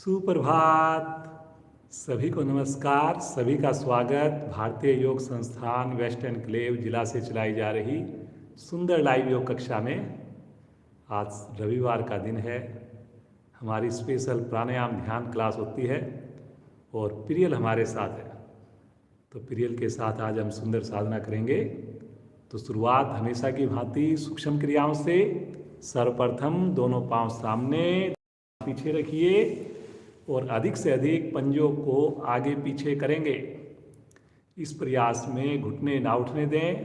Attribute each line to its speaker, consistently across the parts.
Speaker 1: सुप्रभात। सभी को नमस्कार। सभी का स्वागत भारतीय योग संस्थान वेस्ट एनक्लेव जिला से चलाई जा रही सुंदर लाइव योग कक्षा में। आज रविवार का दिन है। हमारी स्पेशल प्राणायाम ध्यान क्लास होती है और प्रियल हमारे साथ है। तो प्रियल के साथ आज हम सुंदर साधना करेंगे। तो शुरुआत हमेशा की भांति सूक्ष्म क्रियाओं से। सर्वप्रथम दोनों पांव सामने पीछे रखिए और अधिक से अधिक पंजों को आगे पीछे करेंगे। इस प्रयास में घुटने ना उठने दें।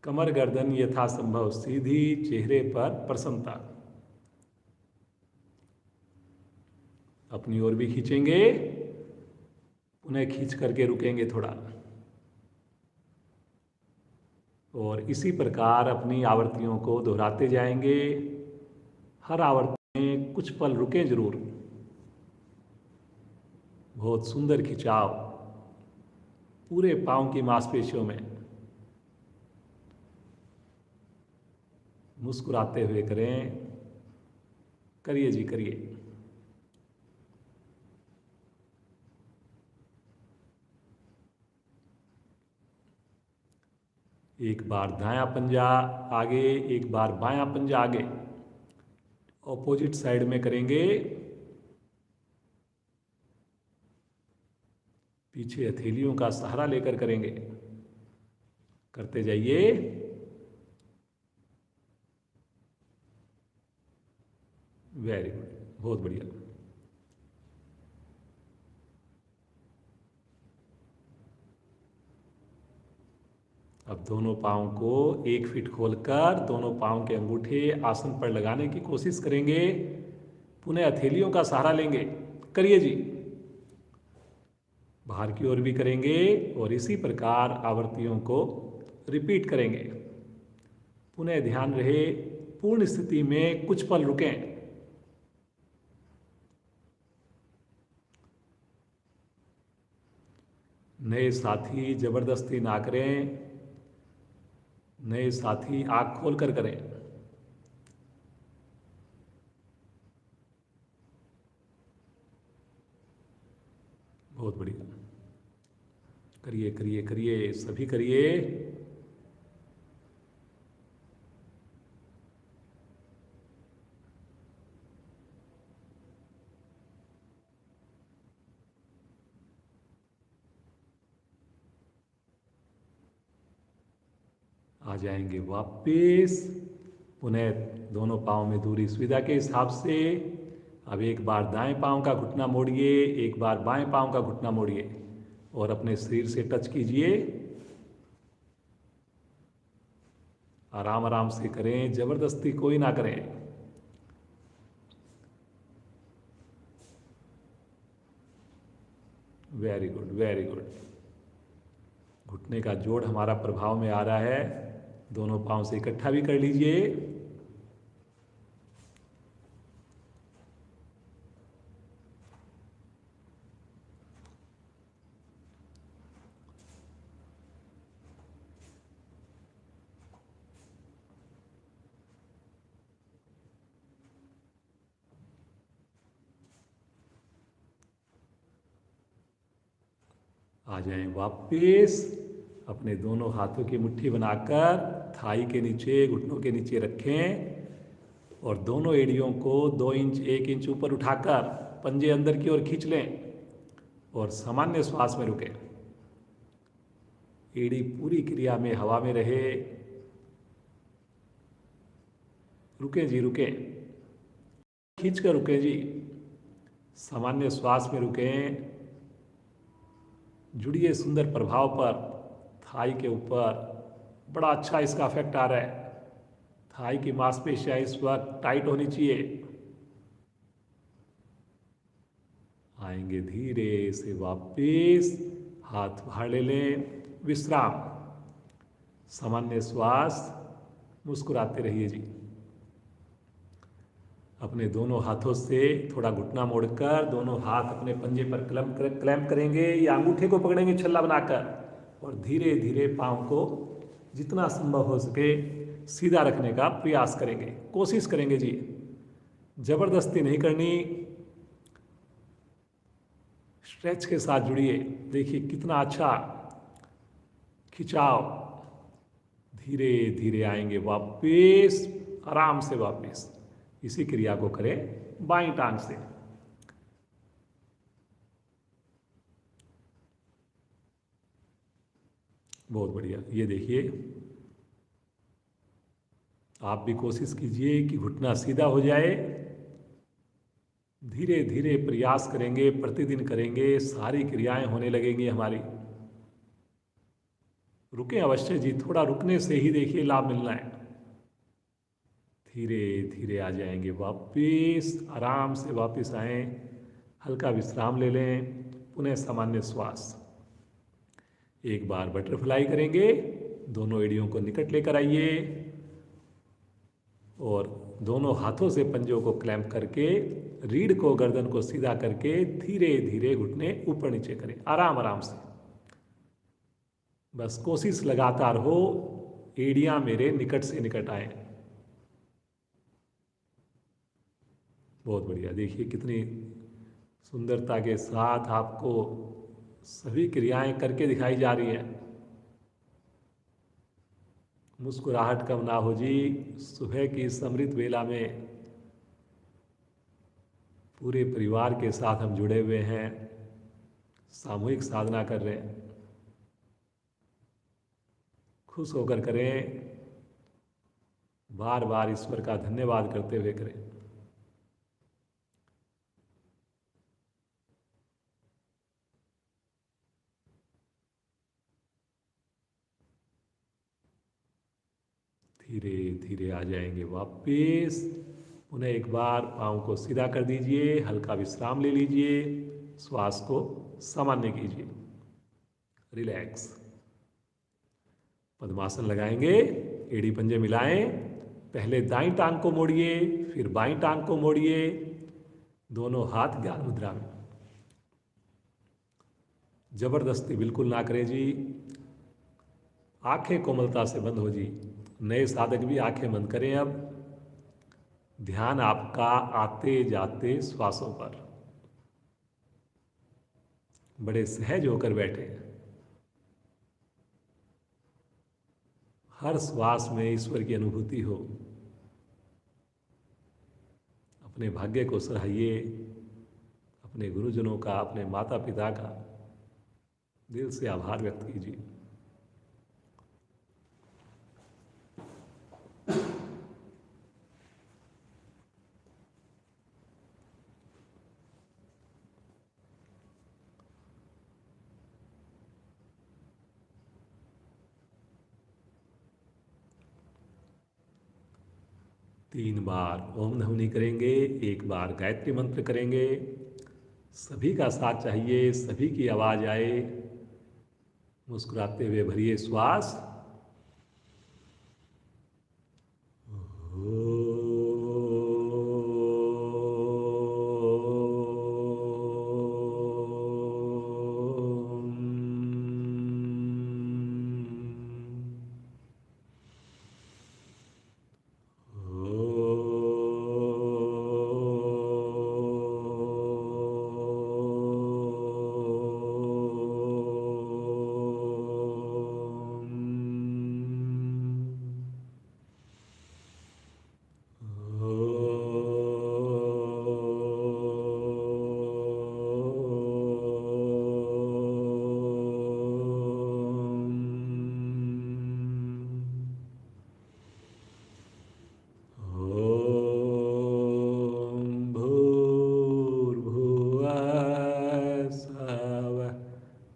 Speaker 1: कमर गर्दन यथासंभव सीधी, चेहरे पर प्रसन्नता। अपनी ओर भी खींचेंगे, उन्हें खींच करके रुकेंगे थोड़ा। और इसी प्रकार अपनी आवृत्तियों को दोहराते जाएंगे। हर आवर्ती में कुछ पल रुकें जरूर। बहुत सुंदर खिंचाव पूरे पांव की मांसपेशियों में। मुस्कुराते हुए करें। करिए जी, करिए। एक बार दायां पंजा आगे, एक बार बायां पंजा आगे। ऑपोजिट साइड में करेंगे। पीछे हथेलियों का सहारा लेकर करेंगे। करते जाइए। वेरी गुड, बहुत बढ़िया। अब दोनों पांव को 1 फीट खोलकर दोनों पांव के अंगूठे आसन पर लगाने की कोशिश करेंगे। पुनः हथेलियों का सहारा लेंगे। करिए जी। बाहर की ओर भी करेंगे और इसी प्रकार आवृत्तियों को रिपीट करेंगे। पुनः ध्यान रहे पूर्ण स्थिति में कुछ पल रुकें। नए साथी जबरदस्ती ना करें। नए साथी आंख खोलकर करें। बहुत बढ़िया। करिए करिए करिए, सभी करिए। आ जाएंगे वापिस। पुनः दोनों पांव में दूरी सुविधा के हिसाब से। अब एक बार दाएं पांव का घुटना मोड़िए, एक बार बाएं पांव का घुटना मोड़िए और अपने शरीर से टच कीजिए। आराम आराम से करें, जबरदस्ती कोई ना करें। Very good, very good. घुटने का जोड़ हमारा प्रभाव में आ रहा है। दोनों पांव से इकट्ठा भी कर लीजिए। आ जाएं वापिस। अपने दोनों हाथों की मुट्ठी बनाकर थाई के नीचे, घुटनों के नीचे रखें और दोनों एड़ियों को 2 इंच 1 इंच ऊपर उठाकर पंजे अंदर की ओर खींच लें और सामान्य श्वास में रुकें। एड़ी पूरी क्रिया में हवा में रहे। रुकें जी, रुकें। खींच कर रुकें जी। सामान्य श्वास में रुकें। जुड़िए सुंदर प्रभाव पर। थाई के ऊपर बड़ा अच्छा इसका इफेक्ट आ रहा है। थाई की मांसपेशियां इस वक्त टाइट होनी चाहिए। आएंगे धीरे से वापिस। हाथ बाहर ले लें। विश्राम। सामान्य श्वास। मुस्कुराते रहिए जी। अपने दोनों हाथों से थोड़ा घुटना मोड़कर दोनों हाथ अपने पंजे पर क्लैंप करेंगे या अंगूठे को पकड़ेंगे छल्ला बनाकर और धीरे धीरे पांव को जितना संभव हो सके सीधा रखने का प्रयास करेंगे, कोशिश करेंगे जी। जबरदस्ती नहीं करनी। स्ट्रेच के साथ जुड़िए। देखिए कितना अच्छा खिंचाव। धीरे धीरे आएंगे वापस, आराम से वापस। इसी क्रिया को करें बाईं टांग से। बहुत बढ़िया। ये देखिए, आप भी कोशिश कीजिए कि घुटना सीधा हो जाए। धीरे धीरे प्रयास करेंगे, प्रतिदिन करेंगे, सारी क्रियाएं होने लगेंगी हमारी। रुकें अवश्य जी, थोड़ा रुकने से ही देखिए लाभ मिलना है। धीरे धीरे आ जाएंगे वापस, आराम से वापस आएं, हल्का विश्राम ले लें, पुनः सामान्य श्वास। एक बार बटरफ्लाई करेंगे, दोनों एड़ियों को निकट लेकर आइए और दोनों हाथों से पंजों को क्लैंप करके रीढ़ को, गर्दन को सीधा करके धीरे धीरे घुटने ऊपर नीचे करें, आराम आराम से। बस कोशिश लगातार हो, एड़ियां मेरे निकट से निकट आए। बहुत बढ़िया। देखिए कितनी सुंदरता के साथ आपको सभी क्रियाएं करके दिखाई जा रही हैं। मुस्कुराहट कम ना हो जी। सुबह की समृद्ध वेला में पूरे परिवार के साथ हम जुड़े हुए हैं, सामूहिक साधना कर रहे हैं। खुश होकर करें, बार बार ईश्वर का धन्यवाद करते हुए करें। धीरे धीरे आ जाएंगे वापस। पुनः एक बार पाँव को सीधा कर दीजिए, हल्का विश्राम ले लीजिए, श्वास को सामान्य कीजिए, रिलैक्स। पद्मासन लगाएंगे, एड़ी पंजे मिलाएं, पहले दाईं टांग को मोड़िए, फिर बाईं टांग को मोड़िए, दोनों हाथ ज्ञान मुद्रा में। जबरदस्ती बिल्कुल ना करें जी। आंखें कोमलता से बंद हो जी। नए साधक भी आंखें बंद करें। अब ध्यान आपका आते जाते श्वासों पर। बड़े सहज होकर बैठे। हर श्वास में ईश्वर की अनुभूति हो। अपने भाग्य को सराहिए, अपने गुरुजनों का, अपने माता पिता का दिल से आभार व्यक्त कीजिए। तीन बार ओम ध्वनि करेंगे, एक बार गायत्री मंत्र करेंगे। सभी का साथ चाहिए, सभी की आवाज आए। मुस्कुराते हुए भरिए श्वास।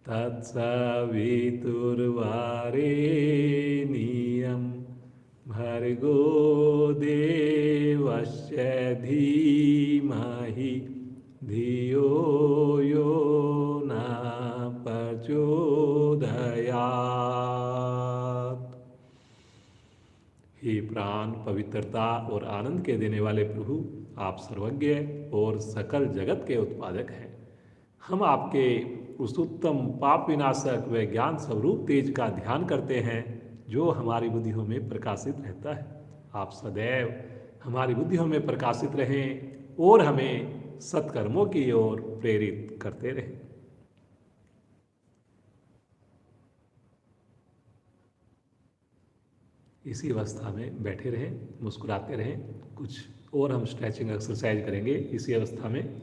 Speaker 1: तत्सवितुर्वरेण्यं भर्गो देवस्य धीमहि धियो यो न प्रचोदयात्। हे प्राण, पवित्रता और आनंद के देने वाले प्रभु, आप सर्वज्ञ और सकल जगत के उत्पादक हैं। हम आपके उस उत्तम पाप विनाशक व ज्ञान स्वरूप तेज का ध्यान करते हैं जो हमारी बुद्धियों में प्रकाशित रहता है। आप सदैव हमारी बुद्धियों में प्रकाशित रहें और हमें सत्कर्मों की ओर प्रेरित करते रहें। इसी अवस्था में बैठे रहें, मुस्कुराते रहें। कुछ और हम स्ट्रेचिंग एक्सरसाइज करेंगे। इसी अवस्था में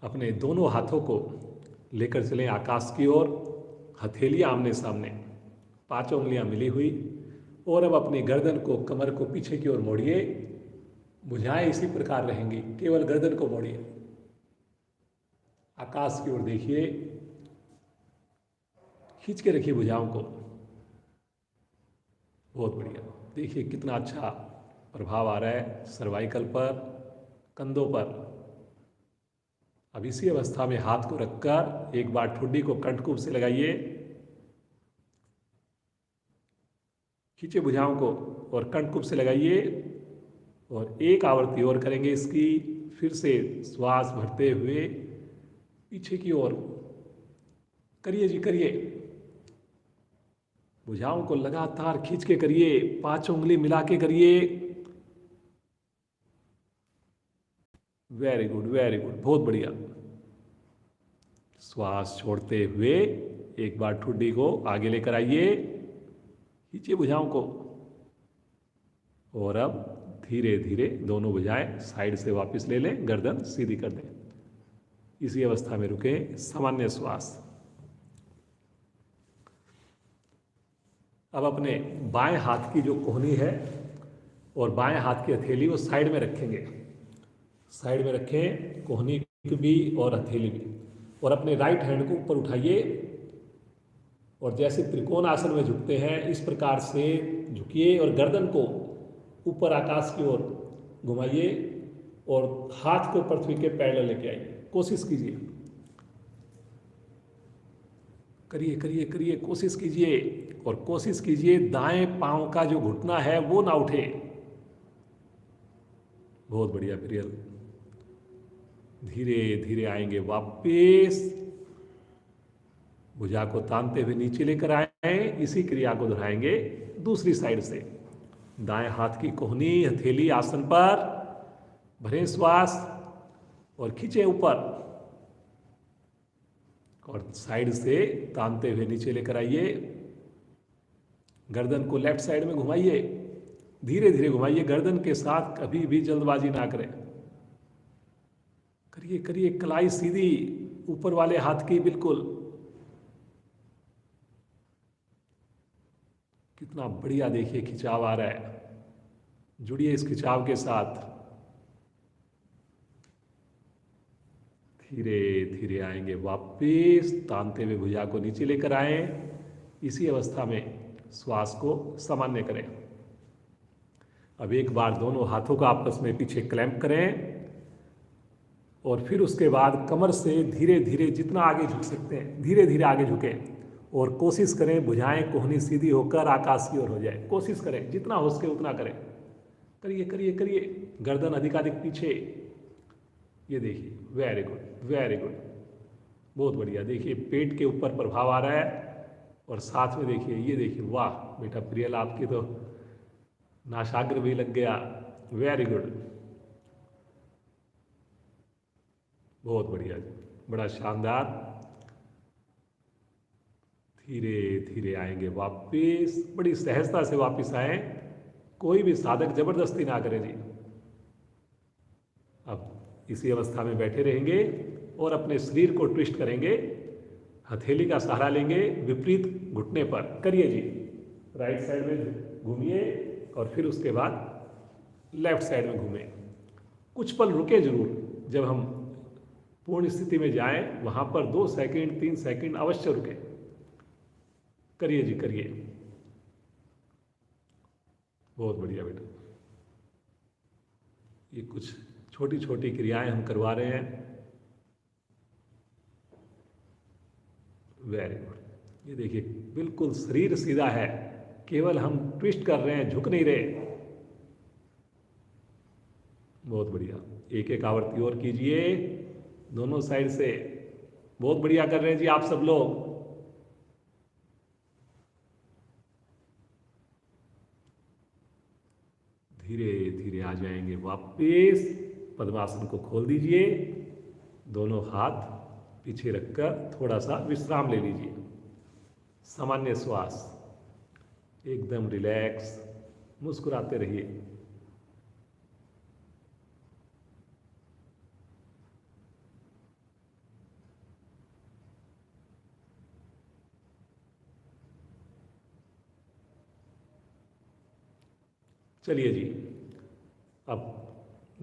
Speaker 1: अपने दोनों हाथों को लेकर चलें आकाश की ओर, हथेलियाँ आमने सामने, पांचों उंगलियां मिली हुई। और अब अपनी गर्दन को, कमर को पीछे की ओर मोड़िए। भुजाएं इसी प्रकार रहेंगी, केवल गर्दन को मोड़िए, आकाश की ओर देखिए, खींच के रखिए भुजाओं को। बहुत बढ़िया। देखिए कितना अच्छा प्रभाव आ रहा है सर्वाइकल पर, कंधों पर। अब इसी अवस्था में हाथ को रखकर एक बार ठुड्डी को कंठकूप से लगाइए, खींचे भुजाओं को और कंठकूप से लगाइए। और एक आवृत्ति और करेंगे इसकी। फिर से श्वास भरते हुए पीछे की ओर करिए जी, करिए। भुजाओं को लगातार खींच के करिए, पांचों उंगली मिला के करिए। वेरी गुड, वेरी गुड, बहुत बढ़िया। श्वास छोड़ते हुए एक बार ठुड्डी को आगे लेकर आइए, खींचिए भुजाओं को। और अब धीरे धीरे दोनों भुजाएं साइड से वापस ले लें, गर्दन सीधी कर दें। इसी अवस्था में रुकें, सामान्य श्वास। अब अपने बाएं हाथ की जो कोहनी है और बाएं हाथ की हथेली वो साइड में रखेंगे। साइड में रखें, कोहनी भी और हथेली भी। और अपने राइट हैंड को ऊपर उठाइए और जैसे त्रिकोण आसन में झुकते हैं इस प्रकार से झुकिए और गर्दन को ऊपर आकाश की ओर घुमाइए और हाथ को पृथ्वी के पैरेलल लेके आइए। कोशिश कीजिए, करिए करिए करिए, कोशिश कीजिए। और कोशिश कीजिए दाएं पांव का जो घुटना है वो ना उठे। बहुत बढ़िया प्रियल। धीरे धीरे आएंगे वापस, भुजा को तानते हुए नीचे लेकर आए। इसी क्रिया को दोहराएंगे दूसरी साइड से। दाएं हाथ की कोहनी, हथेली आसन पर, भरें श्वास और खींचे ऊपर और साइड से तानते हुए नीचे लेकर आइए। गर्दन को लेफ्ट साइड में घुमाइए, धीरे धीरे घुमाइए। गर्दन के साथ कभी भी जल्दबाजी ना करें। करिए करिए, कलाई सीधी ऊपर वाले हाथ की बिल्कुल। कितना बढ़िया देखिए खिंचाव आ रहा है। जुड़िए इस खिंचाव के साथ। धीरे धीरे आएंगे वापस, तानते हुए भुजा को नीचे लेकर आए। इसी अवस्था में श्वास को सामान्य करें। अब एक बार दोनों हाथों को आपस में पीछे क्लैंप करें और फिर उसके बाद कमर से धीरे धीरे जितना आगे झुक सकते हैं धीरे धीरे आगे झुकें और कोशिश करें भुजाएं कोहनी सीधी होकर आकाश की ओर हो जाए। कोशिश करें, जितना हो सके उतना करें। करिए करिए करिए, गर्दन अधिकाधिक पीछे। ये देखिए, वेरी गुड, वेरी गुड, बहुत बढ़िया। देखिए पेट के ऊपर प्रभाव आ रहा है और साथ में देखिए, ये देखिए, वाह बेटा प्रियल, आपकी तो नासाग्र भी लग गया। वेरी गुड, बहुत बढ़िया जी, बड़ा शानदार। धीरे धीरे आएंगे वापस, बड़ी सहजता से वापस आए। कोई भी साधक जबरदस्ती ना करे जी। अब इसी अवस्था में बैठे रहेंगे और अपने शरीर को ट्विस्ट करेंगे। हथेली का सहारा लेंगे विपरीत घुटने पर। करिए जी, राइट साइड में घूमिए और फिर उसके बाद लेफ्ट साइड में घूमें। कुछ पल रुके जरूर। जब हम पूर्ण स्थिति में जाएं वहां पर 2 सेकंड 3 सेकंड अवश्य रुके। करिए जी, करिए, बहुत बढ़िया बेटा। ये कुछ छोटी छोटी क्रियाएं हम करवा रहे हैं। Very good. ये देखिए बिल्कुल शरीर सीधा है, केवल हम ट्विस्ट कर रहे हैं, झुक नहीं रहे। बहुत बढ़िया। एक एक आवृत्ति और कीजिए दोनों साइड से। बहुत बढ़िया कर रहे हैं जी आप सब लोग। धीरे धीरे आ जाएंगे वापस। पद्मासन को खोल दीजिए, दोनों हाथ पीछे रखकर थोड़ा सा विश्राम ले लीजिए। सामान्य श्वास। एकदम रिलैक्स, मुस्कुराते रहिए। चलिए जी, अब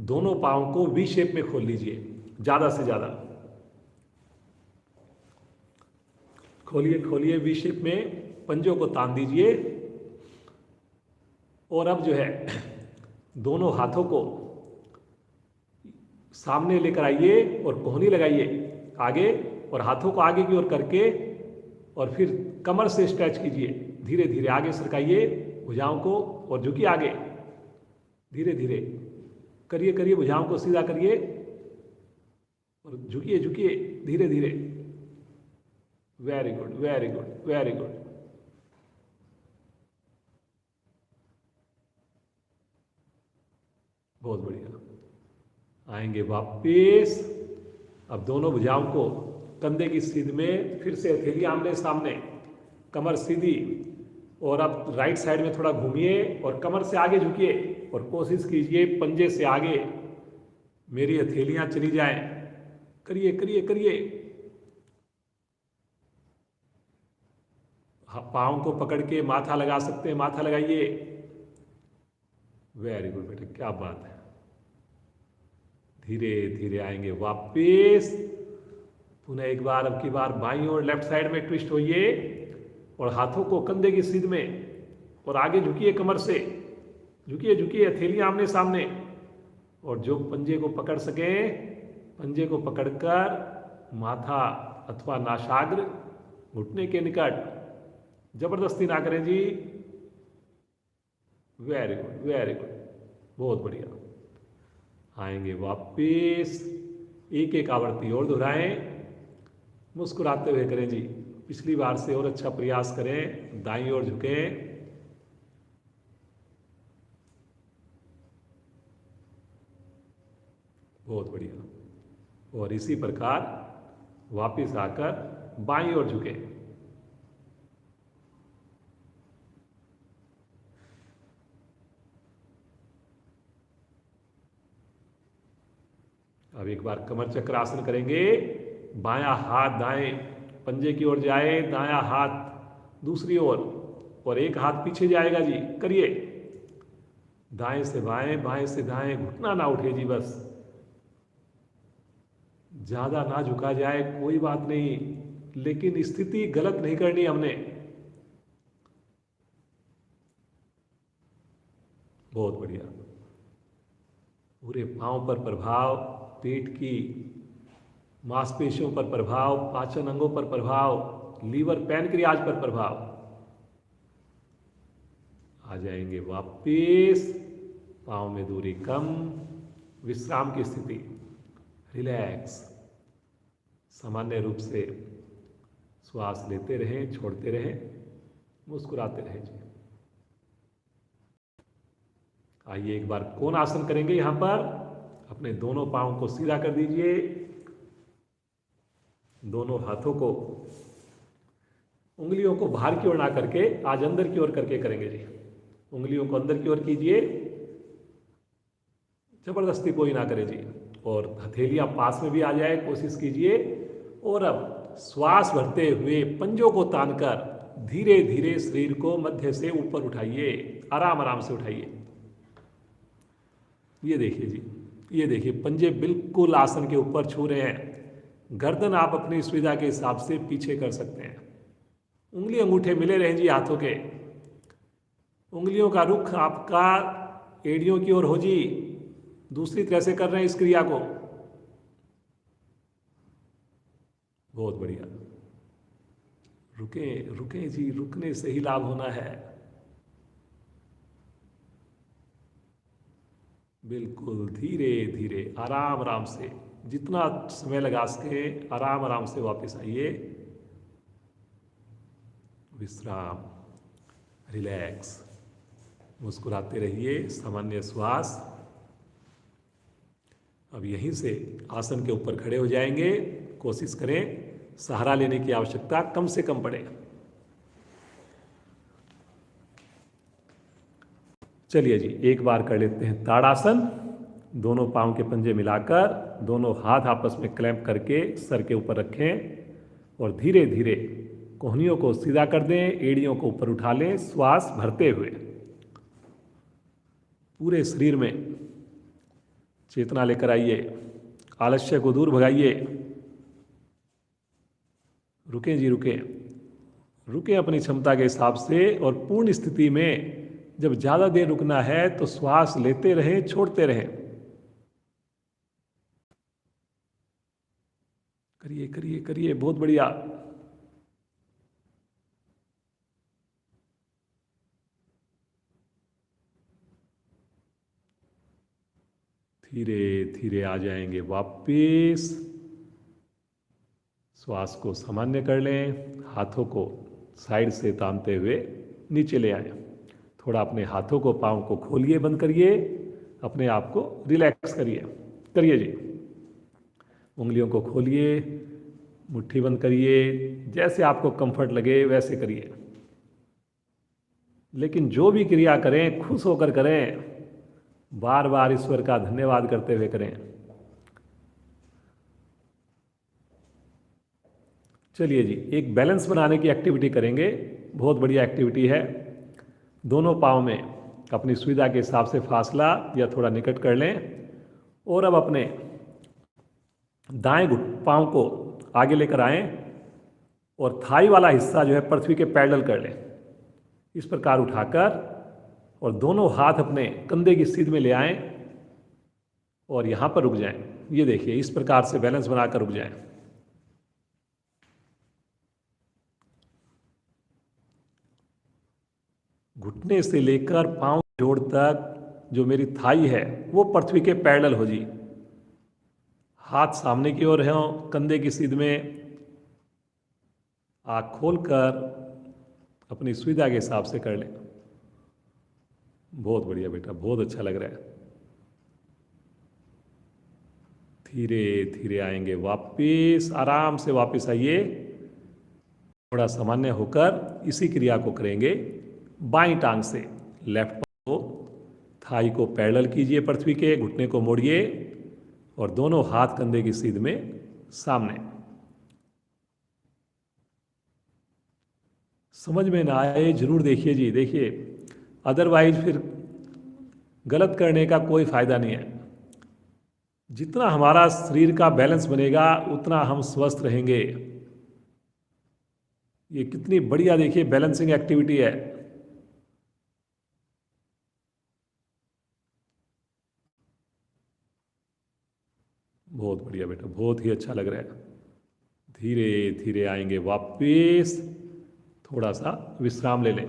Speaker 1: दोनों पाँव को वी शेप में खोल लीजिए, ज़्यादा से ज़्यादा खोलिए खोलिए। वी शेप में पंजों को तान दीजिए और अब जो है दोनों हाथों को सामने लेकर आइए और कोहनी लगाइए आगे, और हाथों को आगे की ओर करके और फिर कमर से स्ट्रेच कीजिए, धीरे धीरे आगे सरकाइए भुजाओं को और झुकिए आगे, धीरे धीरे करिए करिए, भुजाओं को सीधा करिए और झुकिए झुकिए धीरे धीरे। Very good very good very good. बहुत बढ़िया। आएंगे वापिस। अब दोनों भुजाओं को कंधे की सीध में फिर से हथेली आमने सामने, कमर सीधी, और अब राइट साइड में थोड़ा घूमिए और कमर से आगे झुकिए और कोशिश कीजिए पंजे से आगे मेरी हथेलियां चली जाएं। करिए करिए करिए। पाँव को पकड़ के माथा लगा सकते हैं, माथा लगाइए। वेरी गुड बेटे, क्या बात है। धीरे धीरे आएंगे वापिस। पुनः एक बार, अब की बार बाईं और लेफ्ट साइड में ट्विस्ट होइए और हाथों को कंधे की सीध में और आगे झुकिए, कमर से झुकिए झुकिए, हथेलियां आमने सामने, और जो पंजे को पकड़ सके पंजे को पकड़कर माथा अथवा नासाग्र घुटने के निकट, जबरदस्ती ना करें जी। वेरी गुड वेरी गुड, बहुत बढ़िया। आएंगे वापिस। एक एक आवृत्ति और दोहराएं, मुस्कुराते हुए करें जी। पिछली बार से और अच्छा प्रयास करें। दाईं ओर झुकें, बहुत बढ़िया। और इसी प्रकार वापिस आकर बाईं ओर झुकें। अब एक बार कमर चक्र आसन करेंगे। बायां हाथ दाएं पंजे की ओर जाए, दायां हाथ दूसरी ओर, और एक हाथ पीछे जाएगा जी। करिए, दाएं से बाएं, बाएं से दाएं, घुटना ना उठे जी, बस ज्यादा ना झुका जाए, कोई बात नहीं, लेकिन स्थिति गलत नहीं करनी हमने। बहुत बढ़िया। पूरे पांव पर प्रभाव, पेट की मांसपेशियों पर प्रभाव, पाचन अंगों पर प्रभाव, लीवर पैनक्रियाज पर प्रभाव। आ जाएंगे वापिस। पांव में दूरी कम, विश्राम की स्थिति, रिलैक्स। सामान्य रूप से श्वास लेते रहें, छोड़ते रहें, मुस्कुराते रहें जी। आइए एक बार कोण आसन करेंगे। यहां पर अपने दोनों पांव को सीधा कर दीजिए, दोनों हाथों को, उंगलियों को बाहर की ओर ना करके आज अंदर की ओर करके करेंगे जी। उंगलियों को अंदर की ओर कीजिए, जबरदस्ती कोई ना करे जी, और हथेलियां पास में भी आ जाए, कोशिश कीजिए। और अब श्वास भरते हुए पंजों को तानकर धीरे धीरे शरीर को मध्य से ऊपर उठाइए, आराम आराम से उठाइए। ये देखिए जी, ये देखिए, पंजे बिल्कुल आसन के ऊपर छू रहे हैं। गर्दन आप अपनी सुविधा के हिसाब से पीछे कर सकते हैं। उंगली अंगूठे मिले रहें जी हाथों के। उंगलियों का रुख आपका एड़ियों की ओर हो जी। दूसरी तरह से कर रहे हैं इस क्रिया को। बहुत बढ़िया। रुके रुके जी, रुकने से ही लाभ होना है। बिल्कुल धीरे धीरे, आराम आराम से, जितना समय लगा सके आराम आराम से वापस आइए। विश्राम, रिलैक्स, मुस्कुराते रहिए, सामान्य श्वास। अब यहीं से आसन के ऊपर खड़े हो जाएंगे। कोशिश करें सहारा लेने की आवश्यकता कम से कम पड़े। चलिए जी, एक बार कर लेते हैं ताड़ासन। दोनों पाँव के पंजे मिलाकर दोनों हाथ आपस में क्लैंप करके सर के ऊपर रखें और धीरे धीरे कोहनियों को सीधा कर दें, एड़ियों को ऊपर उठा लें, श्वास भरते हुए। पूरे शरीर में चेतना लेकर आइए, आलस्य को दूर भगाइए। रुकें जी, रुकें, रुकें अपनी क्षमता के हिसाब से। और पूर्ण स्थिति में जब ज़्यादा देर रुकना है तो श्वास लेते रहें, छोड़ते रहें। करिए करिए करिए, बहुत बढ़िया। धीरे धीरे आ जाएंगे वापिस। श्वास को सामान्य कर लें, हाथों को साइड से तानते हुए नीचे ले आए। थोड़ा अपने हाथों को, पाँव को खोलिए, बंद करिए, अपने आप को रिलैक्स करिए। करिए जी, उंगलियों को खोलिए, मुट्ठी बंद करिए, जैसे आपको कंफर्ट लगे वैसे करिए। लेकिन जो भी क्रिया करें खुश होकर करें, बार बार ईश्वर का धन्यवाद करते हुए करें। चलिए जी, एक बैलेंस बनाने की एक्टिविटी करेंगे। बहुत बढ़िया एक्टिविटी है। दोनों पाँव में अपनी सुविधा के हिसाब से फासला या थोड़ा निकट कर लें और अब अपने दाएं पाँव को आगे लेकर आएं और थाई वाला हिस्सा जो है पृथ्वी के पैरेलल कर लें। इस प्रकार उठाकर और दोनों हाथ अपने कंधे की सीध में ले आएं और यहाँ पर रुक जाएं। ये देखिए, इस प्रकार से बैलेंस बनाकर रुक जाएं। घुटने से लेकर पांव जोड़ तक जो मेरी थाई है वो पृथ्वी के पैरेलल हो जी। हाथ सामने की ओर हो, कंधे की सीध में। आँख खोलकर अपनी सुविधा के हिसाब से कर लें। बहुत बढ़िया बेटा, बहुत अच्छा लग रहा है। धीरे धीरे आएंगे वापिस, आराम से वापिस आइए। थोड़ा सामान्य होकर इसी क्रिया को करेंगे। बाईं टांग से लेफ्ट को, थाई को पैरेलल कीजिए पृथ्वी के, घुटने को मोड़िए और दोनों हाथ कंधे की सीध में सामने। समझ में ना आए जरूर देखिए जी, देखिए, अदरवाइज फिर गलत करने का कोई फायदा नहीं है। जितना हमारा शरीर का बैलेंस बनेगा उतना हम स्वस्थ रहेंगे। ये कितनी बढ़िया देखिए बैलेंसिंग एक्टिविटी है। बहुत बढ़िया बेटा, बहुत ही अच्छा लग रहा है। धीरे धीरे आएंगे वापिस। थोड़ा सा विश्राम ले लें,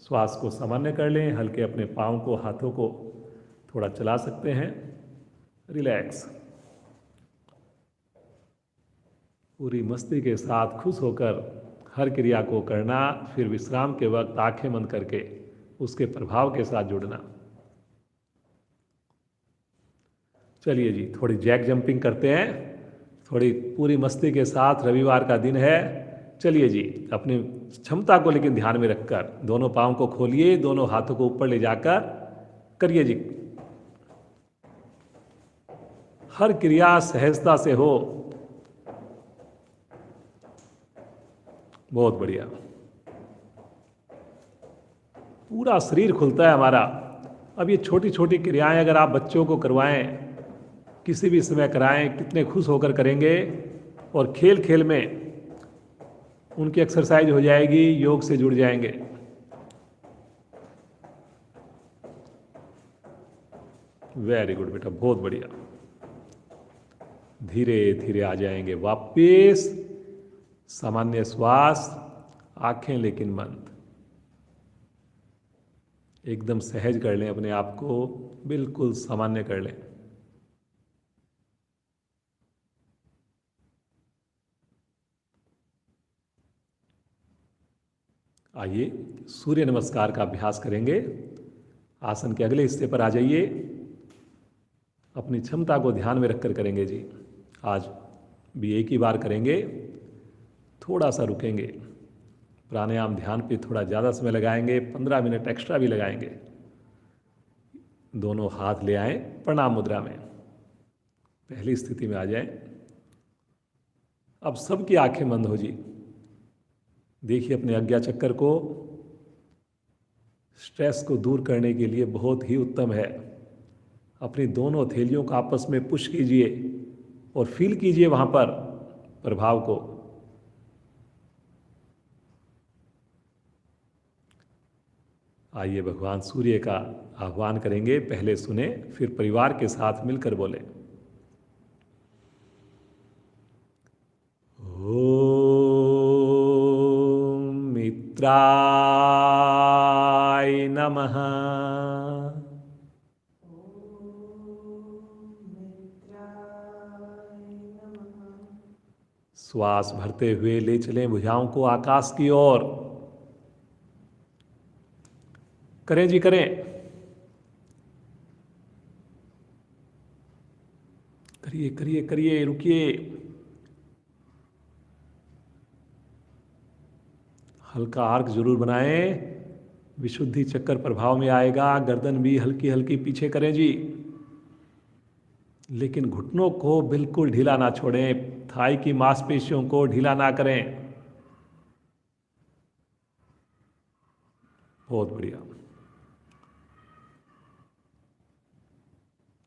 Speaker 1: श्वास को सामान्य कर लें, हल्के अपने पाँव को, हाथों को थोड़ा चला सकते हैं। रिलैक्स, पूरी मस्ती के साथ खुश होकर हर क्रिया को करना। फिर विश्राम के वक्त आंखें बंद करके उसके प्रभाव के साथ जुड़ना। चलिए जी, थोड़ी जैक जंपिंग करते हैं, थोड़ी पूरी मस्ती के साथ। रविवार का दिन है। चलिए जी, अपनी क्षमता को लेकिन ध्यान में रखकर दोनों पाँव को खोलिए, दोनों हाथों को ऊपर ले जाकर करिए जी। हर क्रिया सहजता से हो। बहुत बढ़िया, पूरा शरीर खुलता है हमारा। अब ये छोटी छोटी क्रियाएं अगर आप बच्चों को करवाएं, किसी भी समय कराएं, कितने खुश होकर करेंगे। और खेल खेल में उनकी एक्सरसाइज हो जाएगी, योग से जुड़ जाएंगे। वेरी गुड बेटा, बहुत बढ़िया। धीरे धीरे आ जाएंगे वापिस। सामान्य श्वास, आंखें लेकिन बंद। एकदम सहज कर लें अपने आप को, बिल्कुल सामान्य कर लें। आइए सूर्य नमस्कार का अभ्यास करेंगे। आसन के अगले हिस्से पर आ जाइए। अपनी क्षमता को ध्यान में रखकर करेंगे जी। आज भी एक ही बार करेंगे, थोड़ा सा रुकेंगे। प्राणायाम ध्यान पे थोड़ा ज़्यादा समय लगाएंगे, 15 मिनट एक्स्ट्रा भी लगाएंगे। दोनों हाथ ले आए प्रणाम मुद्रा में, पहली स्थिति में आ जाए। अब सबकी आंखें बंद हो जी। देखिए अपने आज्ञा चक्कर को, स्ट्रेस को दूर करने के लिए बहुत ही उत्तम है। अपनी दोनों हथेलियों को आपस में पुश कीजिए और फील कीजिए वहां पर प्रभाव को। आइए भगवान सूर्य का आह्वान करेंगे। पहले सुने, फिर परिवार के साथ मिलकर बोले। ओम मित्राय नमः। श्वास भरते हुए ले चलें भुजाओं को आकाश की ओर। करें जी करें। करिए करिए करिए, रुकिए। हल्का आर्क जरूर बनाएं, विशुद्धि चक्कर प्रभाव में आएगा। गर्दन भी हल्की हल्की पीछे करें जी, लेकिन घुटनों को बिल्कुल ढीला ना छोड़ें, थाई की मांसपेशियों को ढीला ना करें। बहुत बढ़िया।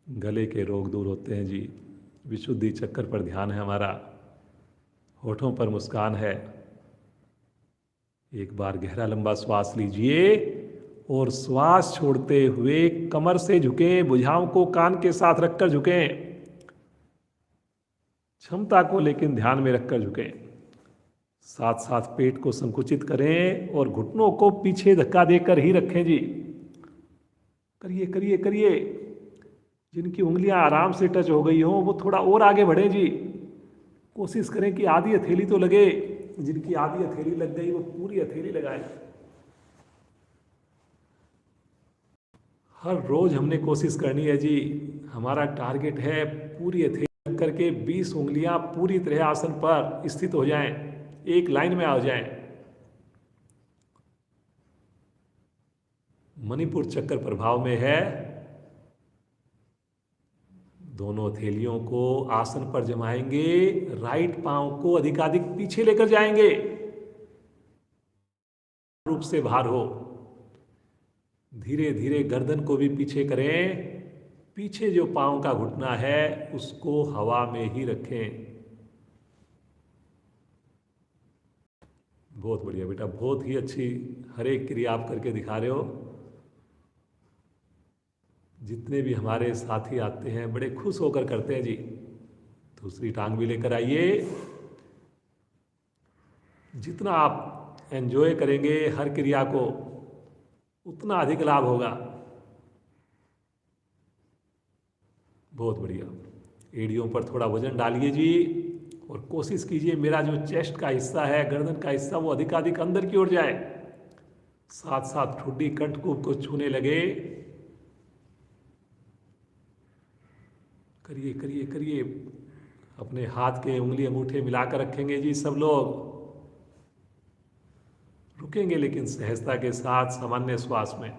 Speaker 1: गले के रोग दूर होते हैं जी। विशुद्धि चक्कर पर ध्यान है हमारा। होठों पर मुस्कान है। एक बार गहरा लंबा श्वास लीजिए और श्वास छोड़ते हुए कमर से झुकें, भुजाओं को कान के साथ रखकर झुकें। क्षमता को लेकिन ध्यान में रखकर झुकें। साथ साथ पेट को संकुचित करें और घुटनों को पीछे धक्का देकर ही रखें जी। करिए करिए करिए। जिनकी उंगलियां आराम से टच हो गई हो वो थोड़ा और आगे बढ़े जी। कोशिश करें कि आधी हथेली तो लगे। जिनकी आधी हथेली लग गई वो पूरी हथेली लगाए। हर रोज हमने कोशिश करनी है जी। हमारा टारगेट है पूरी हथेली लग करके 20 उंगलियां पूरी तरह आसन पर स्थित हो जाएं, एक लाइन में आ जाएं। मणिपुर चक्कर प्रभाव में है। दोनों हथेलियों को आसन पर जमाएंगे, राइट पांव को अधिकाधिक पीछे लेकर जाएंगे, रूप से भार हो। धीरे धीरे गर्दन को भी पीछे करें। पीछे जो पांव का घुटना है उसको हवा में ही रखें। बहुत बढ़िया बेटा, बहुत ही अच्छी हर एक क्रिया आप करके दिखा रहे हो। जितने भी हमारे साथी आते हैं बड़े खुश होकर करते हैं जी। दूसरी टांग भी लेकर आइए। जितना आप एंजॉय करेंगे हर क्रिया को उतना अधिक लाभ होगा। बहुत बढ़िया। एड़ियों पर थोड़ा वजन डालिए जी और कोशिश कीजिए मेरा जो चेस्ट का हिस्सा है, गर्दन का हिस्सा, वो अधिकाधिक अंदर की ओर जाए। साथ साथ ठुड्डी कंठकूप को छूने लगे। करिए करिए करिए। अपने हाथ के उंगली अंगूठे मिलाकर रखेंगे जी सब लोग। रुकेंगे लेकिन सहजता के साथ सामान्य श्वास में।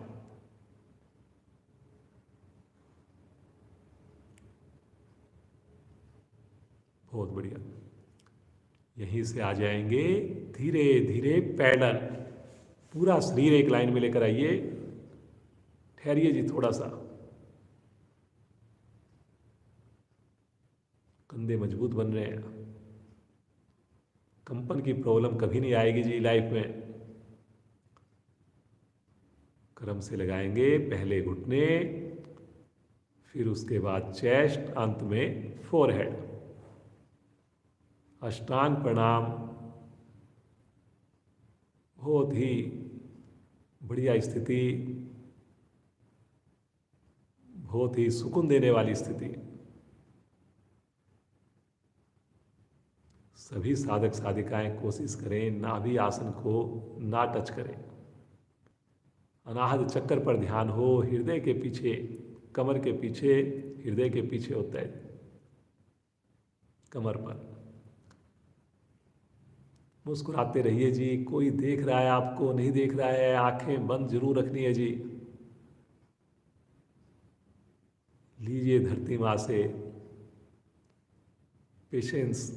Speaker 1: बहुत बढ़िया। यहीं से आ जाएंगे धीरे धीरे पैडल। पूरा शरीर एक लाइन में लेकर आइए। ठहरिए जी थोड़ा सा। कंधे मजबूत बन रहे हैं। कंपन की प्रॉब्लम कभी नहीं आएगी जी लाइफ में। क्रम से लगाएंगे, पहले घुटने, फिर उसके बाद चेस्ट, अंत में फोरहेड। अष्टांग प्रणाम बहुत ही बढ़िया स्थिति, बहुत ही सुकून देने वाली स्थिति। सभी साधक साधिकाएं कोशिश करें नाभि आसन को ना टच करें। अनाहत चक्कर पर ध्यान हो। हृदय के पीछे, कमर के पीछे, हृदय के पीछे होता है, कमर पर। मुस्कुराते रहिए जी। कोई देख रहा है आपको, नहीं देख रहा है, आंखें बंद जरूर रखनी है जी। लीजिए धरती माँ से पेशेंस,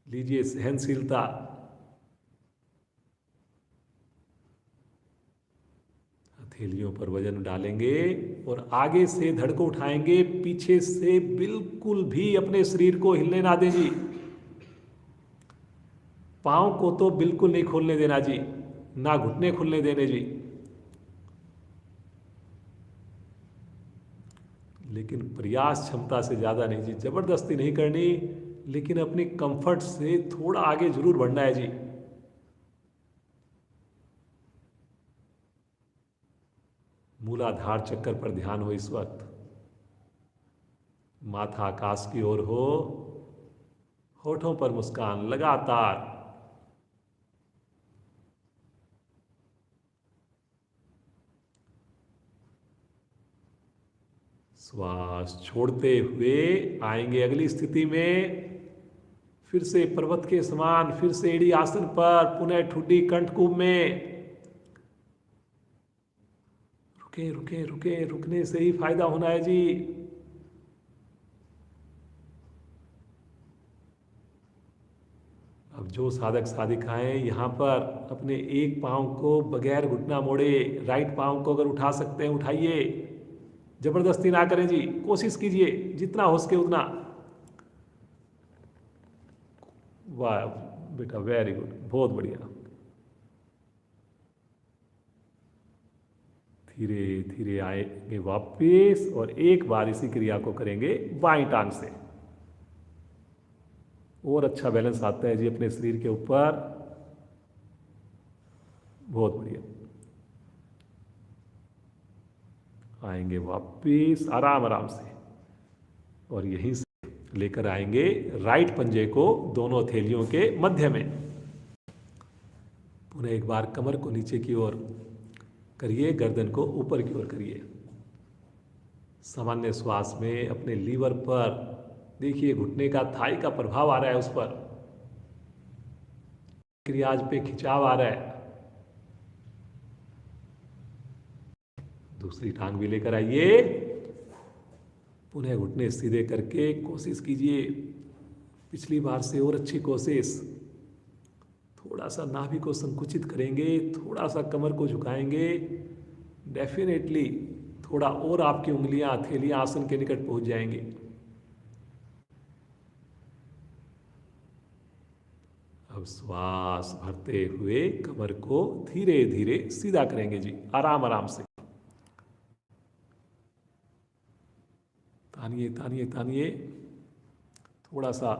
Speaker 1: लीजिए सहनशीलता। हथेलियों पर वजन डालेंगे और आगे से धड़ को उठाएंगे, पीछे से बिल्कुल भी अपने शरीर को हिलने ना दें जी। पाँव को तो बिल्कुल नहीं खोलने देना जी, ना घुटने खुलने देने जी। लेकिन प्रयास क्षमता से ज़्यादा नहीं जी, जबरदस्ती नहीं करनी, लेकिन अपने कंफर्ट से थोड़ा आगे जरूर बढ़ना है जी। मूलाधार चक्कर पर ध्यान हो इस वक्त। माथा आकाश की ओर हो, होठों पर मुस्कान लगातार। श्वास छोड़ते हुए आएंगे अगली स्थिति में, फिर से पर्वत के समान, फिर से एड़ी आसन पर, पुनः ठुड्डी कंठकूप में। रुके रुके रुके, रुकने से ही फायदा होना है जी। अब जो साधक साधिकाएं यहाँ पर अपने एक पांव को बगैर घुटना मोड़े, राइट पांव को अगर उठा सकते हैं उठाइए, जबरदस्ती ना करें जी, कोशिश कीजिए जितना हो सके उतना। वाह बेटा, वेरी गुड, बहुत बढ़िया। धीरे धीरे आएंगे वापिस और एक बार इसी क्रिया को करेंगे बाईं टांग से। और अच्छा बैलेंस आता है जी अपने शरीर के ऊपर, बहुत बढ़िया। आएंगे वापिस आराम आराम से और यहीं से लेकर आएंगे राइट पंजे को दोनों हथेलियों के मध्य में। पुनः एक बार कमर को नीचे की ओर करिए, गर्दन को ऊपर की ओर करिए। सामान्य श्वास में अपने लीवर पर देखिए, घुटने का, थाई का प्रभाव आ रहा है उस पर, क्रियाज पे खिंचाव आ रहा है। दूसरी टांग भी लेकर आइए, पुनः घुटने सीधे करके कोशिश कीजिए पिछली बार से और अच्छी कोशिश। थोड़ा सा नाभि को संकुचित करेंगे, थोड़ा सा कमर को झुकाएंगे, डेफिनेटली थोड़ा और आपकी उंगलियां, हथेलियां आसन के निकट पहुंच जाएंगी। अब श्वास भरते हुए कमर को धीरे धीरे सीधा करेंगे जी, आराम आराम से। तानिए तानिए तानिए, थोड़ा सा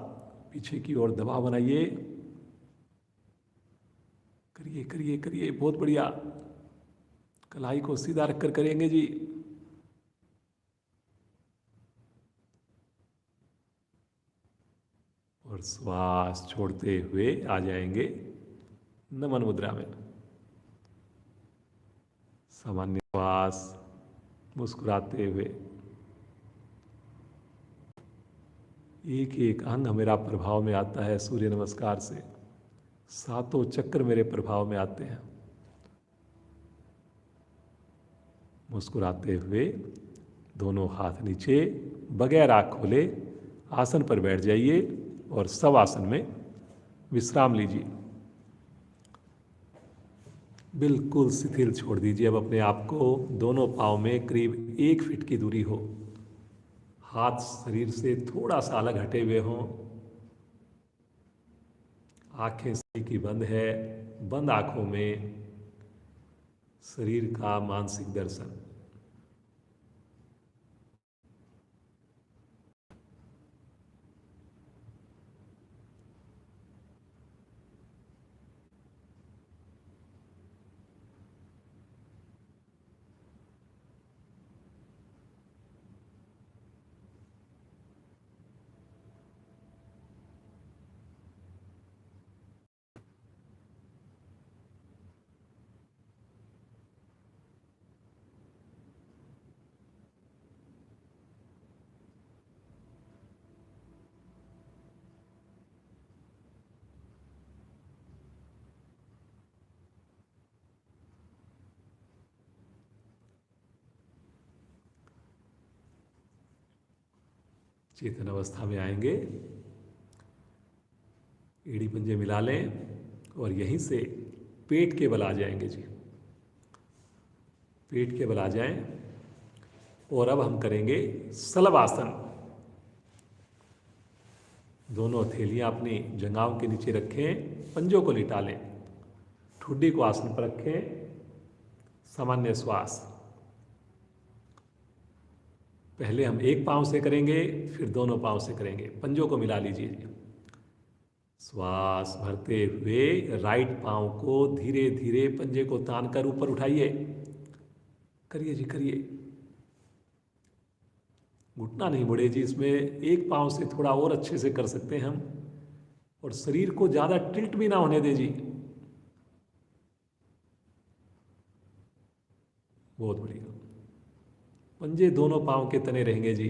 Speaker 1: पीछे की ओर दबाव बनाइए। करिए करिए करिए, बहुत बढ़िया। कलाई को सीधा रखकर करेंगे जी। और श्वास छोड़ते हुए आ जाएंगे नमन मुद्रा में। सामान्य श्वास, मुस्कुराते हुए। एक एक अंग मेरा प्रभाव में आता है सूर्य नमस्कार से, सातों चक्र मेरे प्रभाव में आते हैं। मुस्कुराते हुए दोनों हाथ नीचे, बगैर आँख खोले आसन पर बैठ जाइए और सब आसन में विश्राम लीजिए। बिल्कुल शिथिल छोड़ दीजिए अब अपने आप को। दोनों पाँव में करीब 1 फीट की दूरी हो, हाथ शरीर से थोड़ा सा अलग हटे हुए हों। आंखें सही की बंद है, बंद आंखों में शरीर का मानसिक दर्शन। चेतन अवस्था में आएंगे, एड़ी पंजे मिला लें और यहीं से पेट के बल आ जाएंगे जी, पेट के बल आ जाएं। और अब हम करेंगे सलभ आसन। दोनों हथेलियां अपनी जंघाओं के नीचे रखें, पंजों को लिटा लें, ठुड्डी को आसन पर रखें, सामान्य श्वास। पहले हम एक पांव से करेंगे, फिर दोनों पांव से करेंगे। पंजों को मिला लीजिए। श्वास भरते हुए राइट पांव को धीरे धीरे पंजे को तान कर ऊपर उठाइए। करिए जी, करिए। घुटना नहीं मुड़े जी, इसमें एक पांव से थोड़ा और अच्छे से कर सकते हैं हम। और शरीर को ज्यादा टिल्ट भी ना होने दे जी। बहुत बढ़िया। पंजे दोनों पांव के तने रहेंगे जी।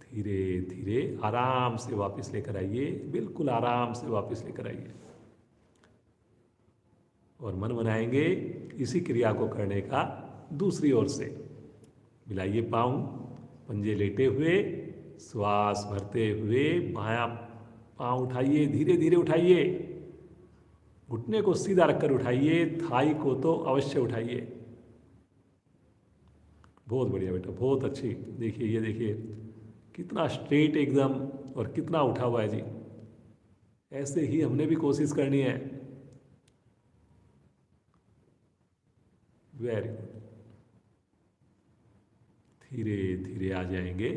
Speaker 1: धीरे धीरे आराम से वापस लेकर आइए, बिल्कुल आराम से वापस लेकर आइए। और मन बनाएंगे इसी क्रिया को करने का दूसरी ओर से। मिलाइए पांव, पंजे लेटे हुए, श्वास भरते हुए बायां पांव उठाइए, धीरे धीरे उठाइए। घुटने को सीधा रखकर उठाइए, थाई को तो अवश्य उठाइए। बहुत बढ़िया बेटा, बहुत अच्छी। देखिए, ये देखिए कितना स्ट्रेट एकदम और कितना उठा हुआ है जी। ऐसे ही हमने भी कोशिश करनी है। Very good. धीरे धीरे आ जाएंगे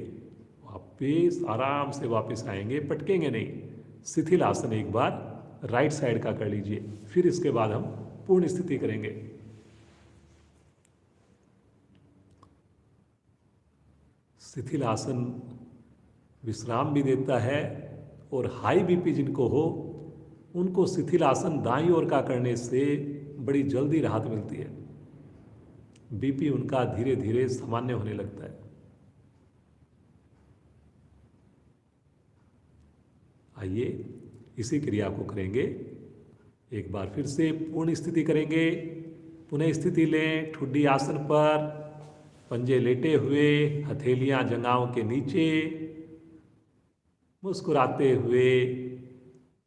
Speaker 1: वापिस, आराम से वापस आएंगे, पटकेंगे नहीं। शिथिल आसन एक बार राइट साइड का कर लीजिए, फिर इसके बाद हम पूर्ण स्थिति करेंगे। शिथिल आसन विश्राम भी देता है, और हाई बीपी जिनको हो उनको शिथिल आसन दाईं ओर का करने से बड़ी जल्दी राहत मिलती है। बीपी उनका धीरे धीरे सामान्य होने लगता है। आइए इसी क्रिया को करेंगे। एक बार फिर से पूर्ण स्थिति करेंगे। पुनः स्थिति लें, ठुड्डी आसन पर, पंजे लेटे हुए, हथेलियां जंघाओं के नीचे, मुस्कुराते हुए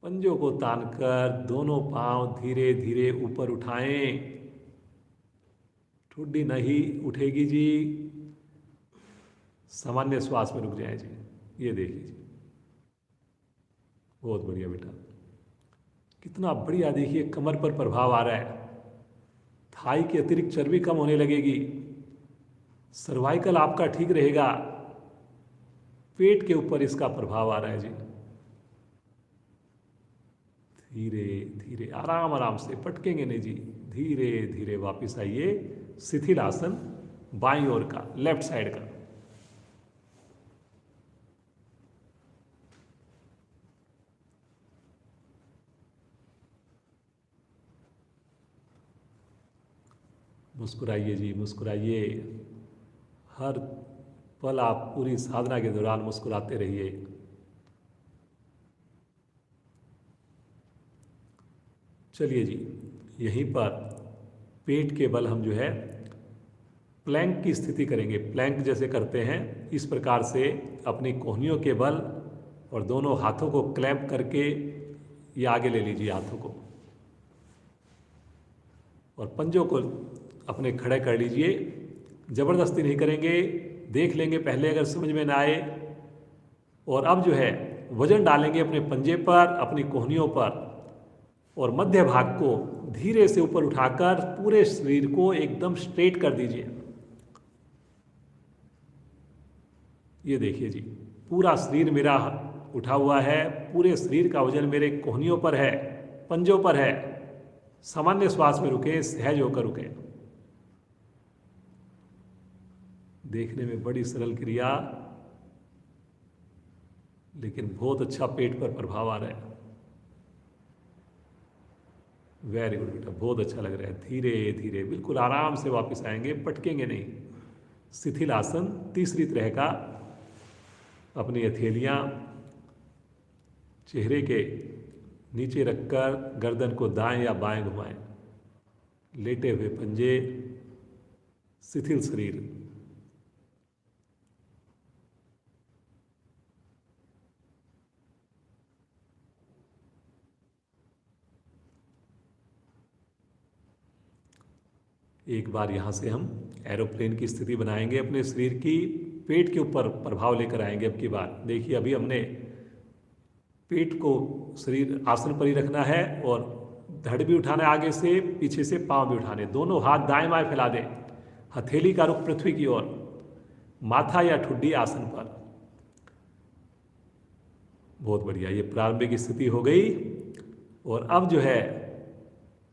Speaker 1: पंजों को तानकर दोनों पांव धीरे धीरे ऊपर उठाएं। ठुड्डी नहीं उठेगी जी। सामान्य श्वास में रुक जाए जी। ये देखिए जी, बहुत बढ़िया बेटा, कितना बढ़िया। देखिए कमर पर प्रभाव आ रहा है, थाई की अतिरिक्त चर्बी कम होने लगेगी, सर्वाइकल आपका ठीक रहेगा, पेट के ऊपर इसका प्रभाव आ रहा है जी। धीरे धीरे आराम आराम से, पटकेंगे नहीं जी। धीरे धीरे वापस आइए। शिथिल आसन बाईं ओर का, लेफ्ट साइड का। मुस्कुराइए जी, मुस्कुराइए। हर पल आप पूरी साधना के दौरान मुस्कुराते रहिए। चलिए जी, यहीं पर पेट के बल हम जो है प्लैंक की स्थिति करेंगे। प्लैंक जैसे करते हैं इस प्रकार से अपनी कोहनियों के बल और दोनों हाथों को क्लैंप करके ये आगे ले लीजिए हाथों को, और पंजों को अपने खड़े कर लीजिए। ज़बरदस्ती नहीं करेंगे, देख लेंगे पहले अगर समझ में ना आए। और अब जो है वजन डालेंगे अपने पंजे पर, अपनी कोहनियों पर, और मध्य भाग को धीरे से ऊपर उठाकर पूरे शरीर को एकदम स्ट्रेट कर दीजिए। ये देखिए जी, पूरा शरीर मेरा उठा हुआ है, पूरे शरीर का वजन मेरे कोहनियों पर है, पंजों पर है। सामान्य श्वास में रुके, सहज होकर रुके। देखने में बड़ी सरल क्रिया, लेकिन बहुत अच्छा पेट पर प्रभाव आ रहा है। वेरी गुड बेटा, बहुत अच्छा लग रहा है। धीरे धीरे बिल्कुल आराम से वापस आएंगे, पटकेंगे नहीं। शिथिल आसन तीसरी तरह का। अपनी हथेलियां चेहरे के नीचे रखकर गर्दन को दाएं या बाएं घुमाएं। लेटे हुए पंजे, शिथिल शरीर। एक बार यहाँ से हम एरोप्लेन की स्थिति बनाएंगे, अपने शरीर की पेट के ऊपर प्रभाव लेकर आएंगे। अब की बार देखिए, अभी हमने पेट को शरीर आसन पर ही रखना है और धड़ भी उठाना है, आगे से पीछे से पांव भी उठाने, दोनों हाथ दाएं बाएं फैला दें, हथेली का रुख पृथ्वी की ओर, माथा या ठुड्डी आसन पर। बहुत बढ़िया, ये प्रारंभिक स्थिति हो गई। और अब जो है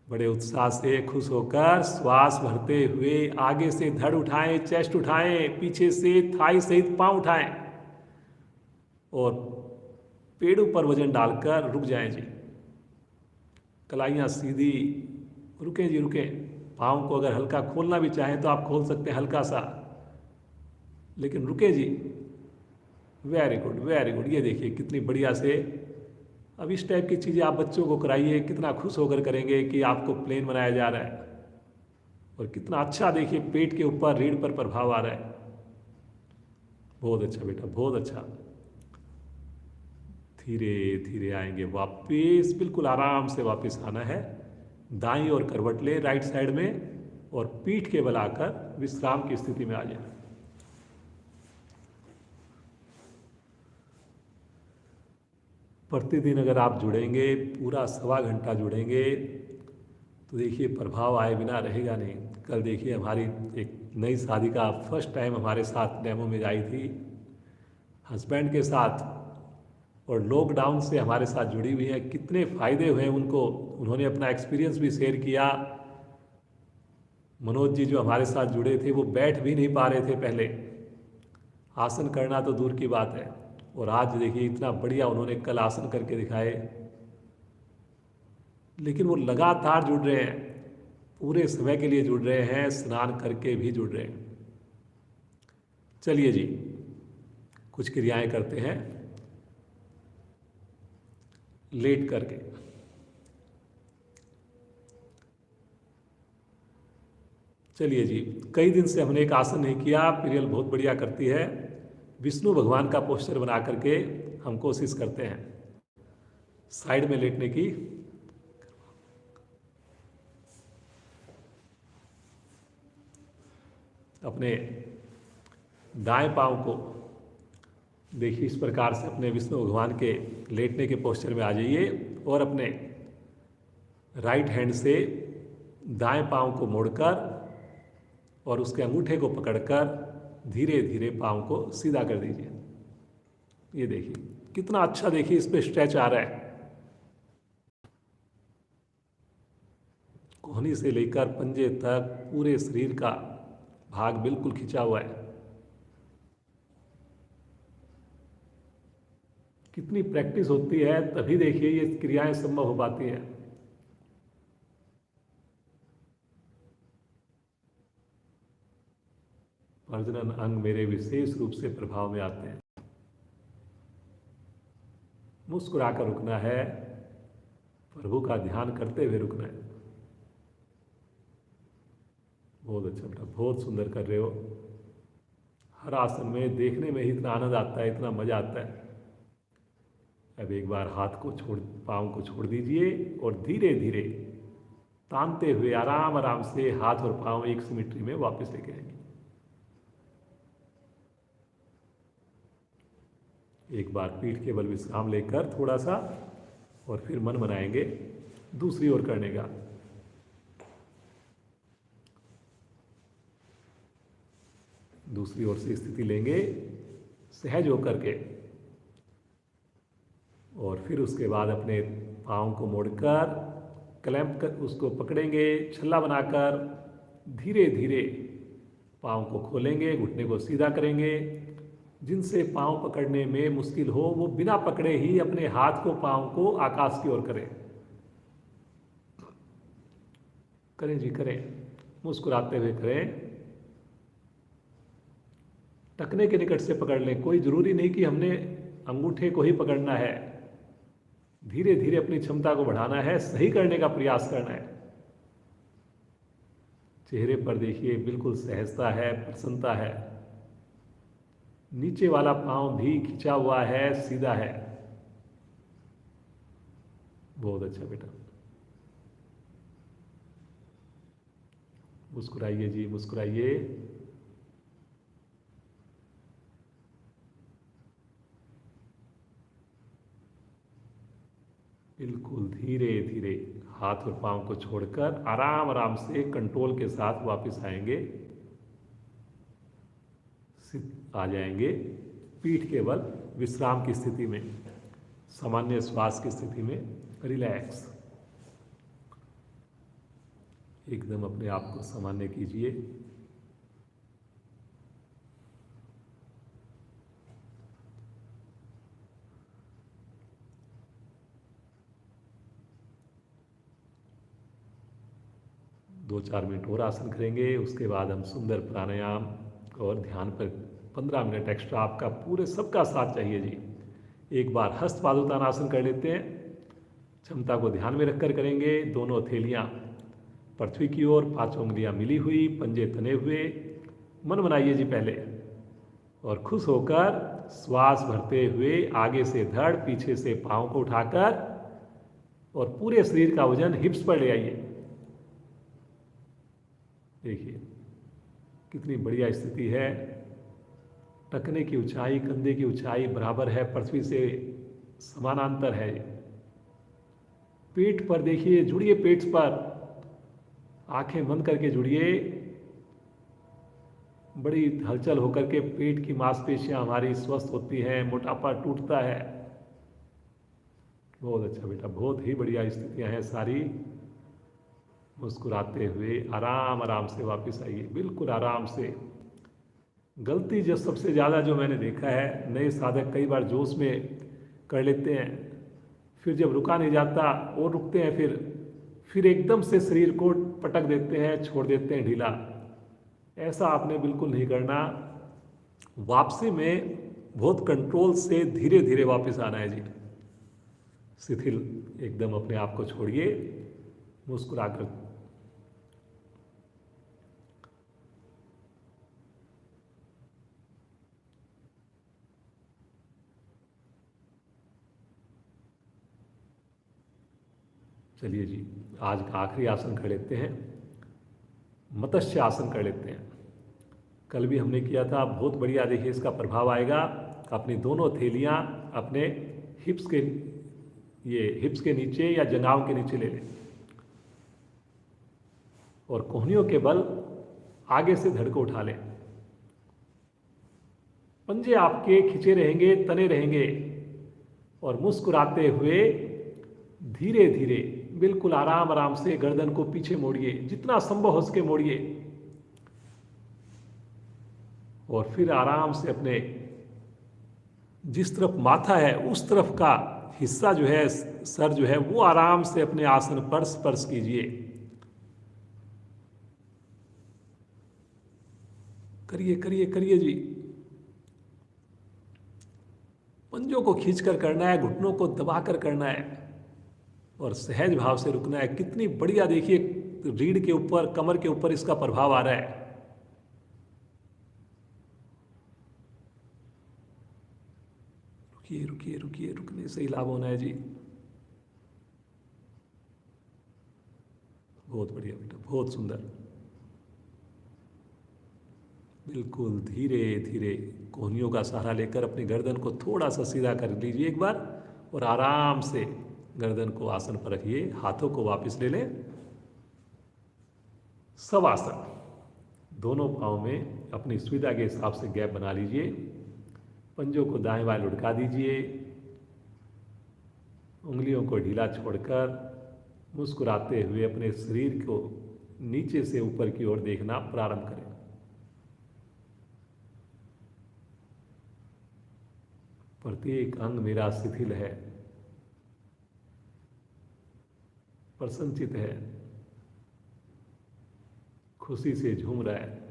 Speaker 1: बड़े उत्साह से खुश होकर श्वास भरते हुए आगे से धड़ उठाएं, चेस्ट उठाएं, पीछे से थाई सहित पांव उठाएं और पेड़ों पर वजन डालकर रुक जाएं जी। कलाइयाँ सीधी, रुकें जी रुकें। पाँव को अगर हल्का खोलना भी चाहें तो आप खोल सकते हैं हल्का सा, लेकिन रुके जी। Very good very good. ये देखिए कितनी बढ़िया से। अब इस टाइप की चीज़ें आप बच्चों को कराइए, कितना खुश होकर करेंगे कि आपको प्लेन बनाया जा रहा है। और कितना अच्छा देखिए पेट के ऊपर रीढ़ पर प्रभाव आ रहा है। बहुत अच्छा बेटा, बहुत अच्छा। धीरे धीरे आएंगे वापस, बिल्कुल आराम से वापस आना है। दाईं ओर करवट ले राइट साइड में और पीठ के बल आकर विश्राम की स्थिति में आ जाए। प्रतिदिन अगर आप जुड़ेंगे, पूरा 1.25 घंटा जुड़ेंगे, तो देखिए प्रभाव आए बिना रहेगा नहीं। कल देखिए हमारी एक नई शादी का फर्स्ट टाइम हमारे साथ डेमो में आई थी हस्बैंड के साथ, और लॉकडाउन से हमारे साथ जुड़ी हुई है। कितने फ़ायदे हुए उनको, उन्होंने अपना एक्सपीरियंस भी शेयर किया। मनोज जी जो हमारे साथ जुड़े थे वो बैठ भी नहीं पा रहे थे पहले, आसन करना तो दूर की बात है। और आज देखिए इतना बढ़िया उन्होंने कल आसन करके दिखाए। लेकिन वो लगातार जुड़ रहे हैं, पूरे समय के लिए जुड़ रहे हैं, स्नान करके भी जुड़ रहे हैं। चलिए जी कुछ क्रियाएं करते हैं लेट करके। चलिए जी, कई दिन से हमने एक आसन नहीं किया, प्रियल बहुत बढ़िया करती है। विष्णु भगवान का पोस्टर बना करके हम कोशिश करते हैं साइड में लेटने की। अपने दाएं पांव को देखिए इस प्रकार से अपने विष्णु भगवान के लेटने के पोस्चर में आ जाइए और अपने राइट हैंड से दाएं पांव को मोड़कर और उसके अंगूठे को पकड़कर धीरे धीरे पांव को सीधा कर दीजिए। ये देखिए कितना अच्छा, देखिए इस पे स्ट्रेच आ रहा है। कोहनी से लेकर पंजे तक पूरे शरीर का भाग बिल्कुल खिंचा हुआ है। कितनी प्रैक्टिस होती है तभी देखिए ये क्रियाएं संभव हो पाती हैं। प्रजनन अंग मेरे विशेष रूप से प्रभाव में आते हैं। मुस्कुराकर रुकना है, प्रभु का ध्यान करते हुए रुकना है। बहुत अच्छा बेटा, बहुत सुंदर कर रहे हो। हर आसन में देखने में ही इतना आनंद आता है, इतना मजा आता है। अब एक बार हाथ को छोड़, पाँव को छोड़ दीजिए और धीरे धीरे तानते हुए आराम आराम से हाथ और पाँव एक सिमेट्री में वापस लेके आएंगे। एक बार पीठ के बल विश्राम लेकर थोड़ा सा, और फिर मन बनाएंगे दूसरी ओर करने का। दूसरी ओर से स्थिति लेंगे सहज होकर के, और फिर उसके बाद अपने पाँव को मोड़कर क्लैंप कर उसको पकड़ेंगे, छल्ला बनाकर धीरे धीरे पाँव को खोलेंगे, घुटने को सीधा करेंगे। जिनसे पाँव पकड़ने में मुश्किल हो वो बिना पकड़े ही अपने हाथ को, पाँव को आकाश की ओर करें। करें जी करें, मुस्कुराते हुए करें। टखने के निकट से पकड़ लें, कोई जरूरी नहीं कि हमने अंगूठे को ही पकड़ना है। धीरे धीरे अपनी क्षमता को बढ़ाना है, सही करने का प्रयास करना है। चेहरे पर देखिए बिल्कुल सहजता है, प्रसन्नता है। नीचे वाला पांव भी खिंचा हुआ है, सीधा है। बहुत अच्छा बेटा। मुस्कुराइए जी, मुस्कुराइए। बिल्कुल धीरे धीरे हाथ और पांव को छोड़कर आराम आराम से कंट्रोल के साथ वापस आएंगे, आ जाएंगे पीठ के बल विश्राम की स्थिति में, सामान्य श्वास की स्थिति में रिलैक्स। एकदम अपने आप को सामान्य कीजिए। दो चार मिनट और आसन करेंगे, उसके बाद हम सुंदर प्राणायाम और ध्यान पर 15 मिनट एक्स्ट्रा आपका पूरे सबका साथ चाहिए जी। एक बार हस्त पादोत्तानासन कर लेते हैं, क्षमता को ध्यान में रखकर करेंगे। दोनों हथेलियाँ पृथ्वी की ओर, 5 उंगलियां मिली हुई, पंजे तने हुए। मन बनाइए जी पहले, और खुश होकर श्वास भरते हुए आगे से धड़, पीछे से पाँव को उठाकर और पूरे शरीर का वजन हिप्स पर ले आइए। देखिए कितनी बढ़िया स्थिति है। टखने की ऊंचाई, कंधे की ऊंचाई बराबर है, पृथ्वी से समानांतर है। पेट पर देखिए, जुड़िए पेट पर, आंखें बंद करके जुड़िए। बड़ी हलचल होकर के पेट की मांसपेशियां हमारी स्वस्थ होती हैं, मोटापा टूटता है। बहुत अच्छा बेटा, बहुत ही बढ़िया स्थितियां हैं सारी। मुस्कुराते हुए आराम आराम से वापस आइए, बिल्कुल आराम से। गलती जो सबसे ज़्यादा जो मैंने देखा है, नए साधक कई बार जोश में कर लेते हैं, फिर जब रुका नहीं जाता और रुकते हैं, फिर एकदम से शरीर को पटक देते हैं, छोड़ देते हैं ढीला। ऐसा आपने बिल्कुल नहीं करना। वापसी में बहुत कंट्रोल से धीरे धीरे वापस आना है जी। शिथिल एकदम अपने आप को छोड़िए, मुस्कुराकर। चलिए जी, आज का आखिरी आसन कर लेते हैं, मत्स्य आसन कर लेते हैं। कल भी हमने किया था, बहुत बढ़िया। देखिए इसका प्रभाव आएगा। अपनी दोनों हथेलियां अपने हिप्स के नीचे या जंघाओं के नीचे ले लें, और कोहनियों के बल आगे से धड़ को उठा लें। पंजे आपके खिंचे रहेंगे, तने रहेंगे, और मुस्कुराते हुए धीरे धीरे बिल्कुल आराम आराम से गर्दन को पीछे मोड़िए, जितना संभव हो सके मोड़िए, और फिर आराम से अपने जिस तरफ माथा है उस तरफ का हिस्सा जो है, सर जो है, वो आराम से अपने आसन पर स्पर्श कीजिए। करिए करिए करिए जी। पंजों को खींचकर करना है, घुटनों को दबाकर करना है, और सहज भाव से रुकना है। कितनी बढ़िया देखिए, रीढ़ के ऊपर, कमर के ऊपर इसका प्रभाव आ रहा है। रुकिए रुकिए रुकिए, रुकने से ही लाभ होना है जी। बहुत बढ़िया बेटा, बहुत सुंदर। बिल्कुल धीरे धीरे कोहनियों का सहारा लेकर अपनी गर्दन को थोड़ा सा सीधा कर लीजिए एक बार, और आराम से गर्दन को आसन पर रखिए। हाथों को वापस ले लें। शवासन, दोनों पाँव में अपनी सुविधा के हिसाब से गैप बना लीजिए। पंजों को दाएं बाएं लुढ़का दीजिए, उंगलियों को ढीला छोड़कर मुस्कुराते हुए अपने शरीर को नीचे से ऊपर की ओर देखना प्रारंभ करें। प्रत्येक अंग मेरा शिथिल है, प्रसन्नचित है, खुशी से झूम रहा है।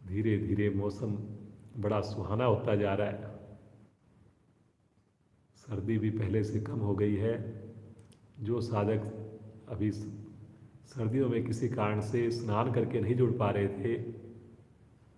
Speaker 1: धीरे धीरे मौसम बड़ा सुहाना होता जा रहा है। सर्दी भी पहले से कम हो गई है। जो साधक अभी सर्दियों में किसी कारण से स्नान करके नहीं जुड़ पा रहे थे,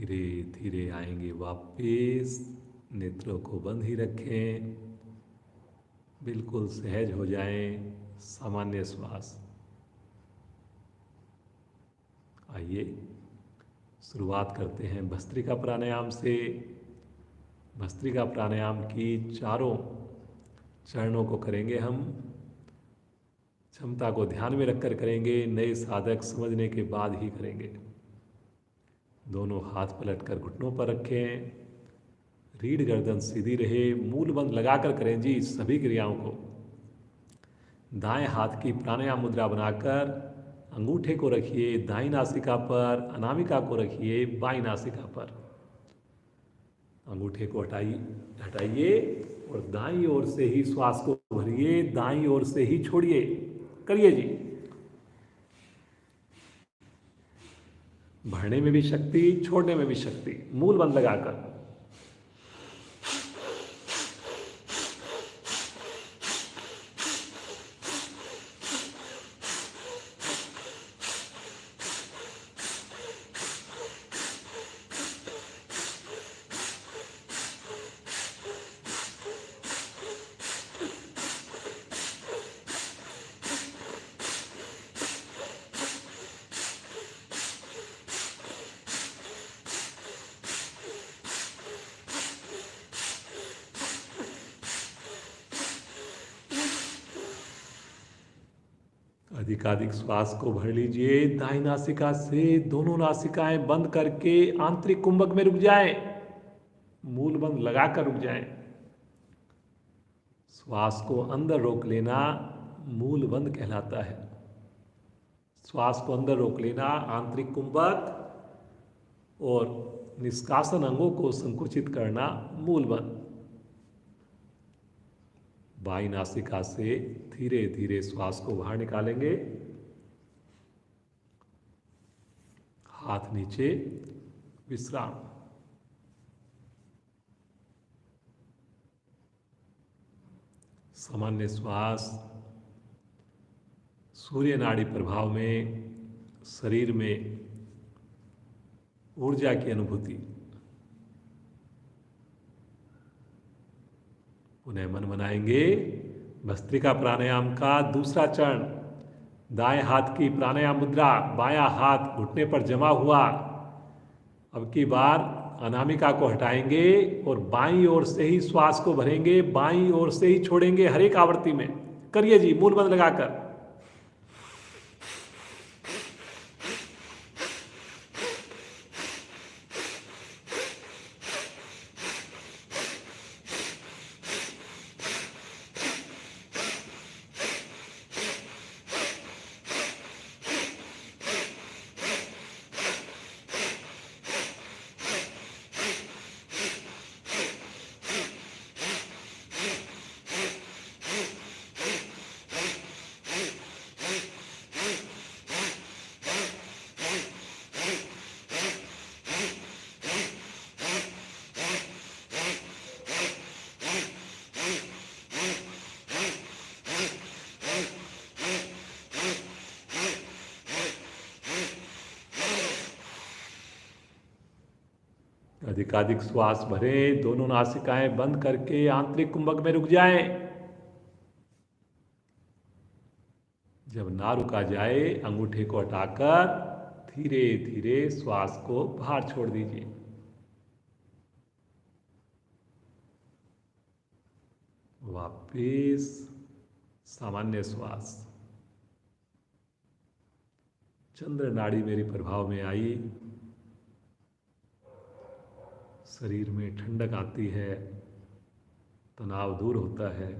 Speaker 1: धीरे धीरे आएंगे वापस। नेत्रों को बंद ही रखें, बिल्कुल सहज हो जाएं। सामान्य श्वास। आइए शुरुआत करते हैं भस्त्रिका प्राणायाम से। भस्त्रिका प्राणायाम की चारों चरणों को करेंगे हम। क्षमता को ध्यान में रखकर करेंगे, नए साधक समझने के बाद ही करेंगे। दोनों हाथ पलटकर घुटनों पर रखें, रीढ़ गर्दन सीधी रहे, मूल बंद लगाकर करें जी सभी क्रियाओं को। दाएं हाथ की प्राणायाम मुद्रा बनाकर अंगूठे को रखिए दाईं नासिका पर, अनामिका को रखिए बाईं नासिका पर। अंगूठे को हटाइए और दाईं ओर से ही श्वास को भरिए, दाईं ओर से ही छोड़िए। करिए जी। भरने में भी शक्ति, छोड़ने में भी शक्ति। मूल बंद लगाकर। अधिकाधिक श्वास को भर लीजिए। दाहिनी नासिका से दोनों नासिकाएं बंद करके आंतरिक कुंभक में रुक जाएं। मूल बंद लगाकर रुक जाएं। श्वास को अंदर रोक लेना मूल बंद कहलाता है। श्वास को अंदर रोक लेना आंतरिक कुंभक और निष्कासन अंगों को संकुचित करना मूल बंद। बाईं नासिका से धीरे धीरे श्वास को बाहर निकालेंगे। हाथ नीचे, विश्राम। सामान्य श्वास सूर्य नाड़ी प्रभाव में शरीर में ऊर्जा की अनुभूति। पुनः मन बनाएंगे भस्त्रिका प्राणायाम का दूसरा चरण। दाएं हाथ की प्राणायाम मुद्रा, बायां हाथ घुटने पर जमा हुआ। अब की बार अनामिका को हटाएंगे और बाईं ओर से ही श्वास को भरेंगे, बाईं ओर से ही छोड़ेंगे हर एक आवृत्ति में। करिए जी मूल बंद लगाकर। अधिकाधिक श्वास भरें, दोनों नासिकाएं बंद करके आंतरिक कुंभक में रुक जाएं। जब ना रुका जाए अंगूठे को हटाकर धीरे धीरे श्वास को बाहर छोड़ दीजिए। वापिस सामान्य श्वास। चंद्र नाड़ी मेरे प्रभाव में आई। शरीर में ठंडक आती है, तनाव दूर होता है।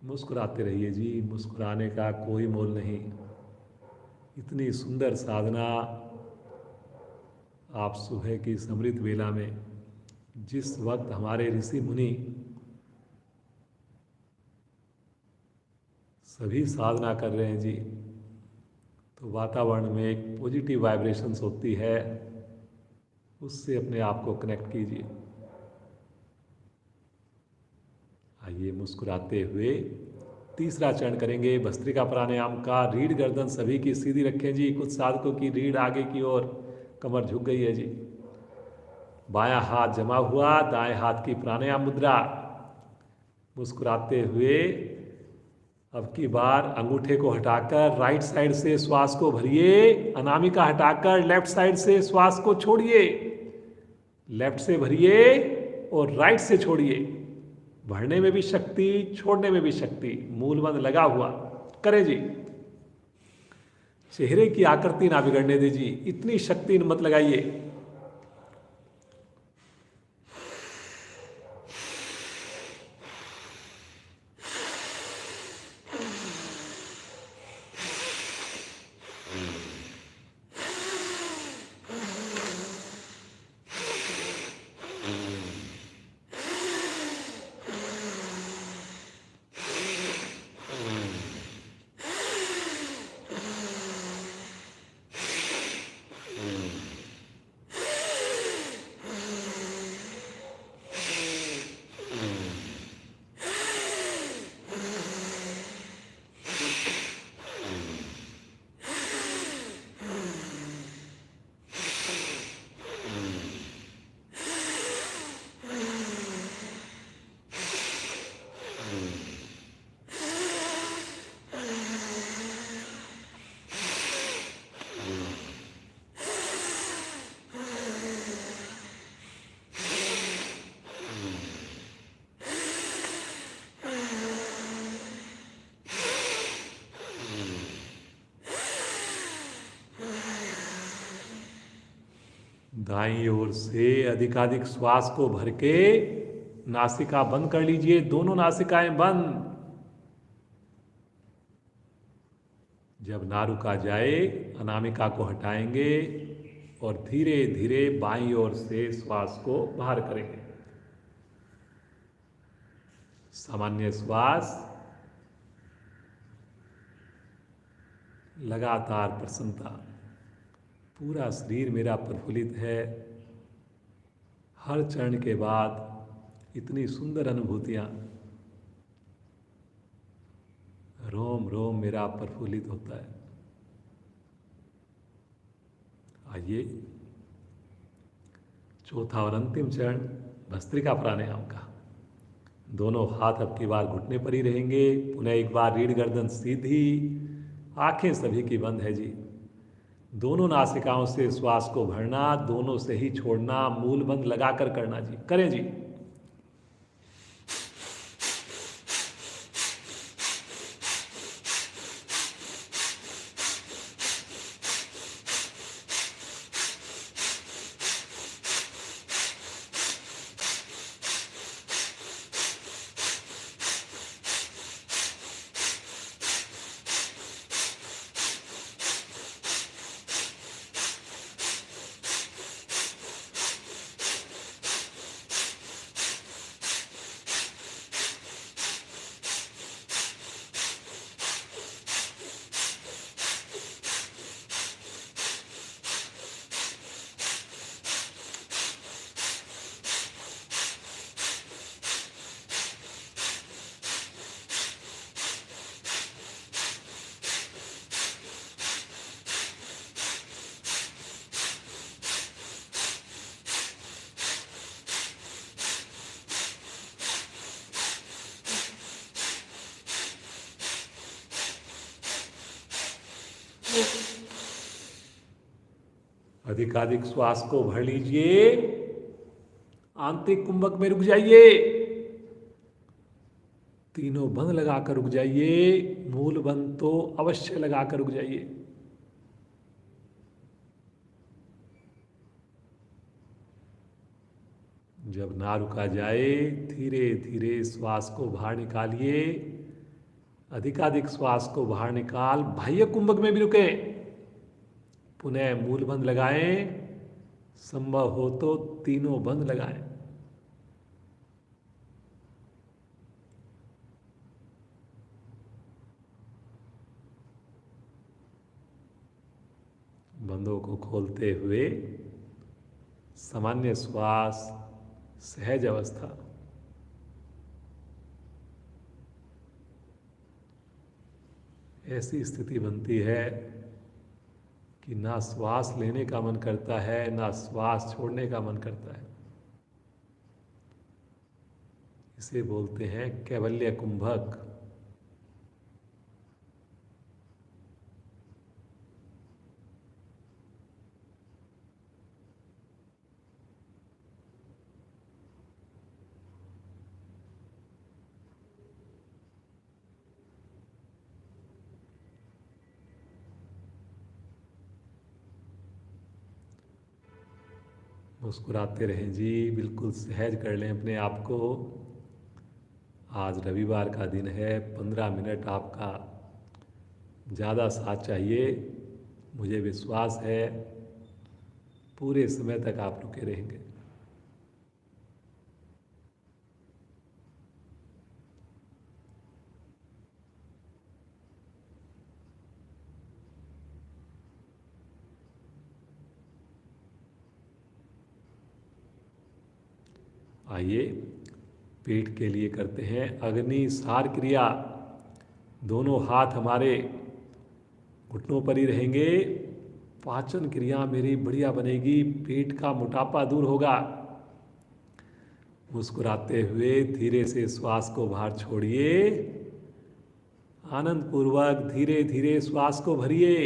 Speaker 1: मुस्कुराते रहिए जी, मुस्कुराने का कोई मोल नहीं। इतनी सुंदर साधना आप सुबह की समृद्ध वेला में, जिस वक्त हमारे ऋषि मुनि सभी साधना कर रहे हैं जी, तो वातावरण में एक पॉजिटिव वाइब्रेशंस होती है, उससे अपने आप को कनेक्ट कीजिए। आइए मुस्कुराते हुए तीसरा चरण करेंगे भस्त्रिका प्राणायाम का। रीढ़ गर्दन सभी की सीधी रखें जी। कुछ साधकों की रीढ़ आगे की ओर, कमर झुक गई है जी। बायां हाथ जमा हुआ, दाएं हाथ की प्राणायाम मुद्रा। मुस्कुराते हुए अब की बार अंगूठे को हटाकर राइट साइड से श्वास को भरिए, अनामिका हटाकर लेफ्ट साइड से श्वास को छोड़िए। लेफ्ट से भरिए और राइट से छोड़िए। भरने में भी शक्ति, छोड़ने में भी शक्ति। मूलबंध लगा हुआ करें जी। चेहरे की आकृति ना बिगड़ने दीजिए, इतनी शक्ति मत लगाइए। दाईं ओर से अधिकाधिक श्वास को भर के नासिका बंद कर लीजिए। दोनों नासिकाएं बंद। जब ना रुका जाए अनामिका को हटाएंगे और धीरे धीरे बाईं ओर से श्वास को बाहर करेंगे। सामान्य श्वास, लगातार प्रसन्नता। पूरा शरीर मेरा प्रफुल्लित है। हर चरण के बाद इतनी सुंदर अनुभूतियां। रोम रोम मेरा प्रफुल्लित होता है। आइए चौथा और अंतिम चरण भस्त्रिका प्राणायाम का। दोनों हाथ अब की बार घुटने पर ही रहेंगे। पुनः एक बार रीढ़ गर्दन सीधी, आंखें सभी की बंद है जी। दोनों नासिकाओं से श्वास को भरना, दोनों से ही छोड़ना। मूल बंद लगाकर करना जी। करें जी। अधिकाधिक श्वास को भर लीजिए। आंतरिक कुंभक में रुक जाइए। तीनों बंद लगाकर रुक जाइए। मूल बंद तो अवश्य लगाकर रुक जाइए। जब ना रुका जाए धीरे धीरे श्वास को बाहर निकालिए। अधिकाधिक श्वास को बाहर निकाल बाह्य कुंभक में भी रुके। पुनः मूल बंद लगाएं। संभव हो तो तीनों बंद लगाएं। बंदों को खोलते हुए सामान्य श्वास, सहज अवस्था। ऐसी स्थिति बनती है कि ना श्वास लेने का मन करता है ना श्वास छोड़ने का मन करता है। इसे बोलते हैं कैवल्य कुंभक। मुस्कुराते रहें जी, बिल्कुल सहज कर लें अपने आप को। आज रविवार का दिन है, 15 मिनट आपका ज़्यादा साथ चाहिए। मुझे विश्वास है पूरे समय तक आप रुके रहेंगे। आइए पेट के लिए करते हैं अग्नि सार क्रिया। दोनों हाथ हमारे घुटनों पर ही रहेंगे। पाचन क्रिया मेरी बढ़िया बनेगी, पेट का मोटापा दूर होगा। मुस्कुराते हुए धीरे से श्वास को बाहर छोड़िए। आनंद पूर्वक धीरे धीरे श्वास को भरिए।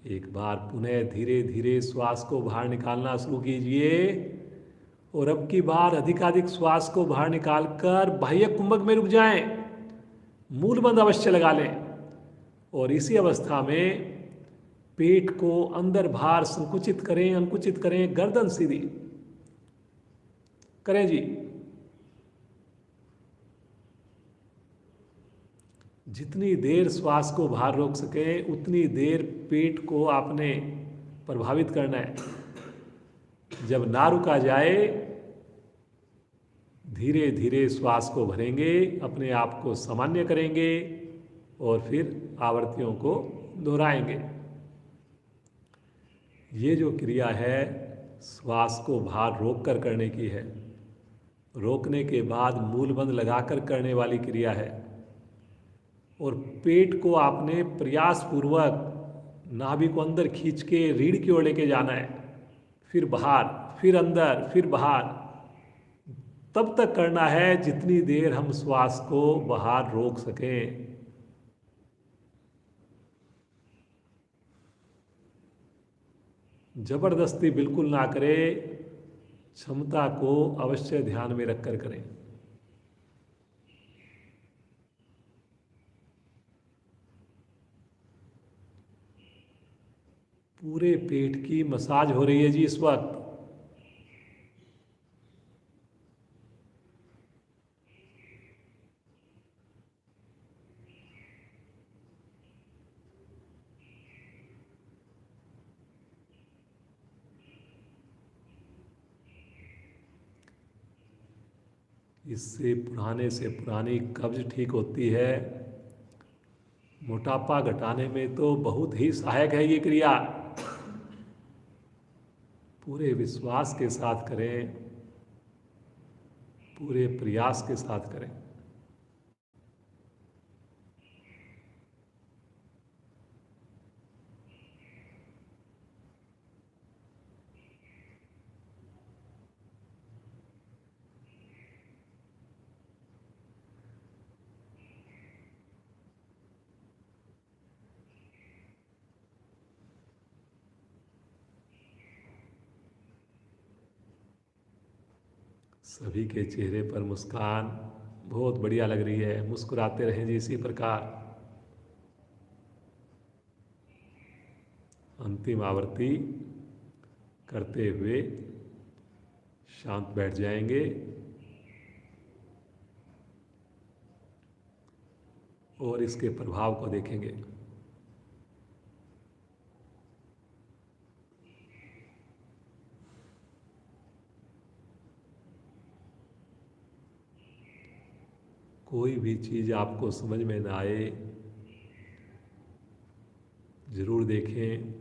Speaker 1: एक बार पुनः धीरे धीरे श्वास को बाहर निकालना शुरू कीजिए और अब की बार अधिकाधिक श्वास को बाहर निकालकर बाह्य कुंभक में रुक जाएं। मूल बंद अवश्य लगा लें और इसी अवस्था में पेट को अंदर बाहर संकुचित करें, अंकुचित करें, गर्दन सीधी करें जी। जितनी देर श्वास को बाहर रोक सकें उतनी देर पेट को आपने प्रभावित करना है। जब ना रुका जाए धीरे धीरे श्वास को भरेंगे, अपने आप को सामान्य करेंगे और फिर आवृत्तियों को दोहराएंगे। ये जो क्रिया है श्वास को बाहर रोक कर करने की है। रोकने के बाद मूल बंद लगाकर करने वाली क्रिया है और पेट को आपने प्रयास पूर्वक नाभि को अंदर खींच के रीढ़ की ओर लेके जाना है, फिर बाहर, फिर अंदर, फिर बाहर। तब तक करना है जितनी देर हम श्वास को बाहर रोक सकें। जबरदस्ती बिल्कुल ना करें, क्षमता को अवश्य ध्यान में रखकर करें। पूरे पेट की मसाज हो रही है जी इस वक्त। इससे पुराने से पुरानी कब्ज ठीक होती है। मोटापा घटाने में तो बहुत ही सहायक है ये क्रिया। पूरे विश्वास के साथ करें, पूरे प्रयास के साथ करें। सभी के चेहरे पर मुस्कान बहुत बढ़िया लग रही है। मुस्कुराते रहें जी इसी प्रकार। अंतिम आवृत्ति करते हुए शांत बैठ जाएंगे और इसके प्रभाव को देखेंगे। कोई भी चीज़ आपको समझ में ना आए ज़रूर देखें।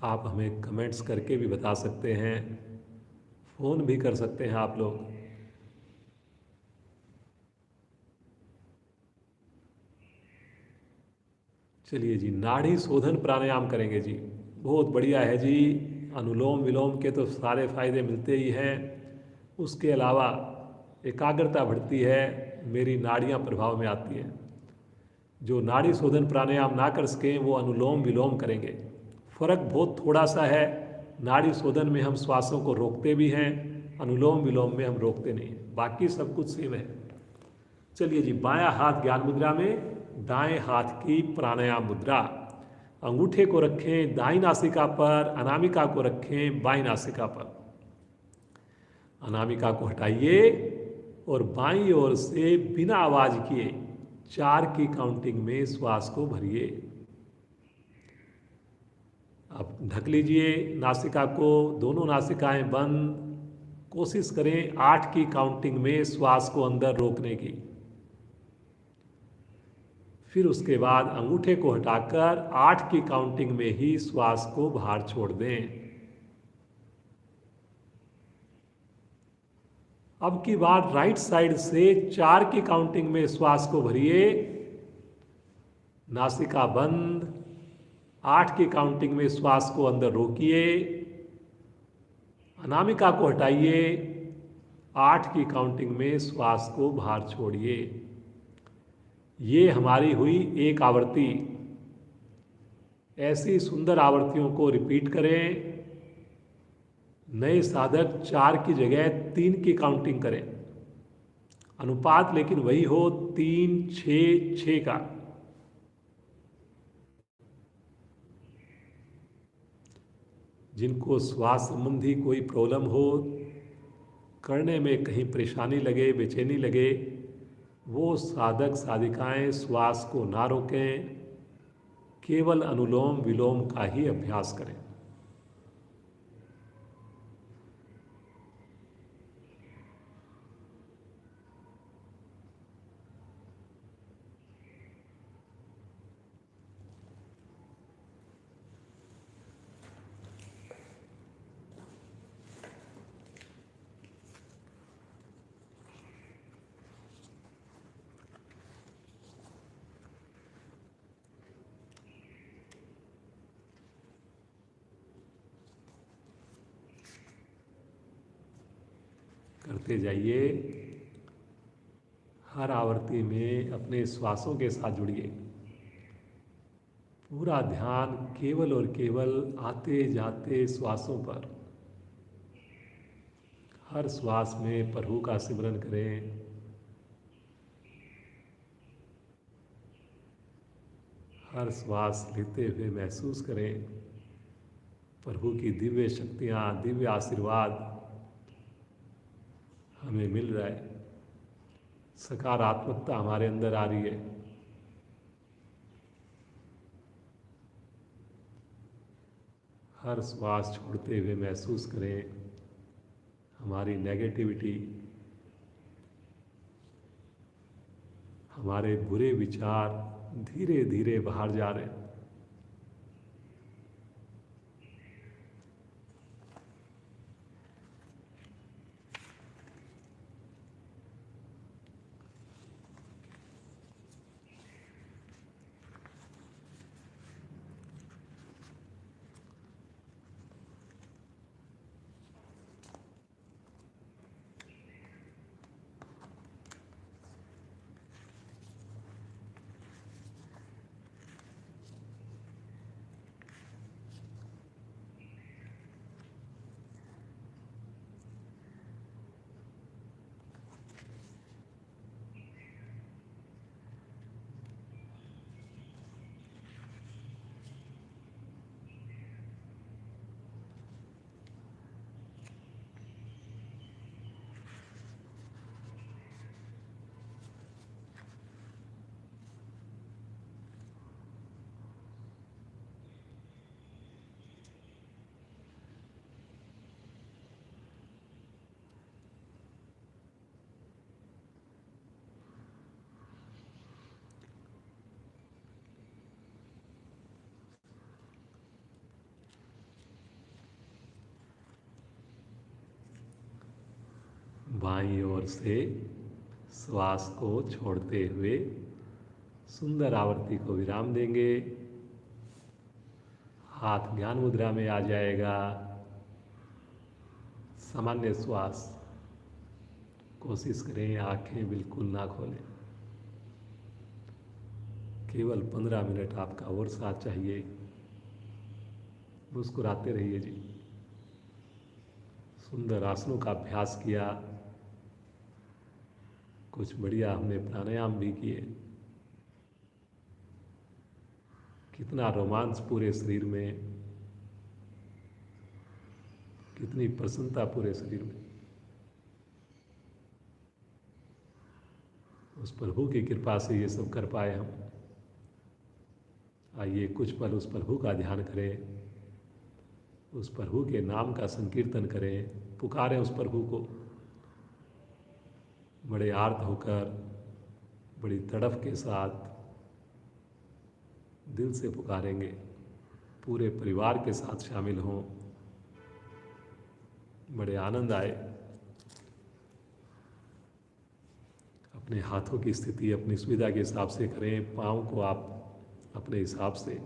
Speaker 1: आप हमें कमेंट्स करके भी बता सकते हैं, फ़ोन भी कर सकते हैं आप लोग। चलिए जी, नाड़ी शोधन प्राणायाम करेंगे जी। बहुत बढ़िया है जी। अनुलोम विलोम के तो सारे फायदे मिलते ही हैं, उसके अलावा एकाग्रता बढ़ती है, मेरी नाड़ियाँ प्रभाव में आती हैं। जो नाड़ी शोधन प्राणायाम ना कर सकें वो अनुलोम विलोम करेंगे। फर्क बहुत थोड़ा सा है, नाड़ी शोधन में हम श्वासों को रोकते भी हैं, अनुलोम विलोम में हम रोकते नहीं हैं, बाकी सब कुछ सेम है। चलिए जी, बायां हाथ ज्ञान मुद्रा में, दाएं हाथ की प्राणायाम मुद्रा। अंगूठे को रखें दाईं नासिका पर, अनामिका को रखें बाईं नासिका पर। अनामिका को हटाइए और बाईं ओर से बिना आवाज किए 4 की काउंटिंग में श्वास को भरिए। अब ढक लीजिए नासिका को, दोनों नासिकाएं बंद। कोशिश करें 8 की काउंटिंग में श्वास को अंदर रोकने की। फिर उसके बाद अंगूठे को हटाकर 8 की काउंटिंग में ही श्वास को बाहर छोड़ दें। अब की बार राइट साइड से 4 की काउंटिंग में श्वास को भरिए, नासिका बंद। 8 की काउंटिंग में श्वास को अंदर रोकिए, अनामिका को हटाइए, 8 की काउंटिंग में श्वास को बाहर छोड़िए। ये हमारी हुई एक आवृत्ति। ऐसी सुंदर आवृत्तियों को रिपीट करें। नए साधक 4 की जगह 3 की काउंटिंग करें, अनुपात लेकिन वही हो 3 6 6 का। जिनको श्वास संबंधी कोई प्रॉब्लम हो, करने में कहीं परेशानी लगे, बेचैनी लगे, वो साधक साधिकाएं श्वास को ना रोकें, केवल अनुलोम विलोम का ही अभ्यास करें। करते जाइए। हर आवृत्ति में अपने श्वासों के साथ जुड़िए। पूरा ध्यान केवल और केवल आते जाते श्वासों पर। हर श्वास में प्रभु का सिमरन करें। हर श्वास लेते हुए महसूस करें प्रभु की दिव्य शक्तियाँ, दिव्य आशीर्वाद हमें मिल रहा है। सकारात्मकता हमारे अंदर आ रही है। हर श्वास छोड़ते हुए महसूस करें हमारी नेगेटिविटी, हमारे बुरे विचार धीरे धीरे बाहर जा रहे हैं। बाईं ओर से श्वास को छोड़ते हुए सुंदर आवर्ती को विराम देंगे। हाथ ज्ञान मुद्रा में आ जाएगा। सामान्य श्वास। कोशिश करें आंखें बिल्कुल ना खोलें। केवल 15 मिनट आपका और साथ चाहिए। मुस्कुराते रहिए जी। सुंदर आसनों का अभ्यास किया, कुछ बढ़िया हमने प्राणायाम भी किए। कितना रोमांच पूरे शरीर में, कितनी प्रसन्नता पूरे शरीर में। उस प्रभु की कृपा से ये सब कर पाए हम। आइए कुछ पल उस प्रभु का ध्यान करें, उस प्रभु के नाम का संकीर्तन करें, पुकारें उस प्रभु को बड़े आर्त होकर, बड़ी तड़फ के साथ दिल से पुकारेंगे। पूरे परिवार के साथ शामिल हों, बड़े आनंद आए। अपने हाथों की स्थिति अपनी सुविधा के हिसाब से करें। पाँव को आप अपने हिसाब से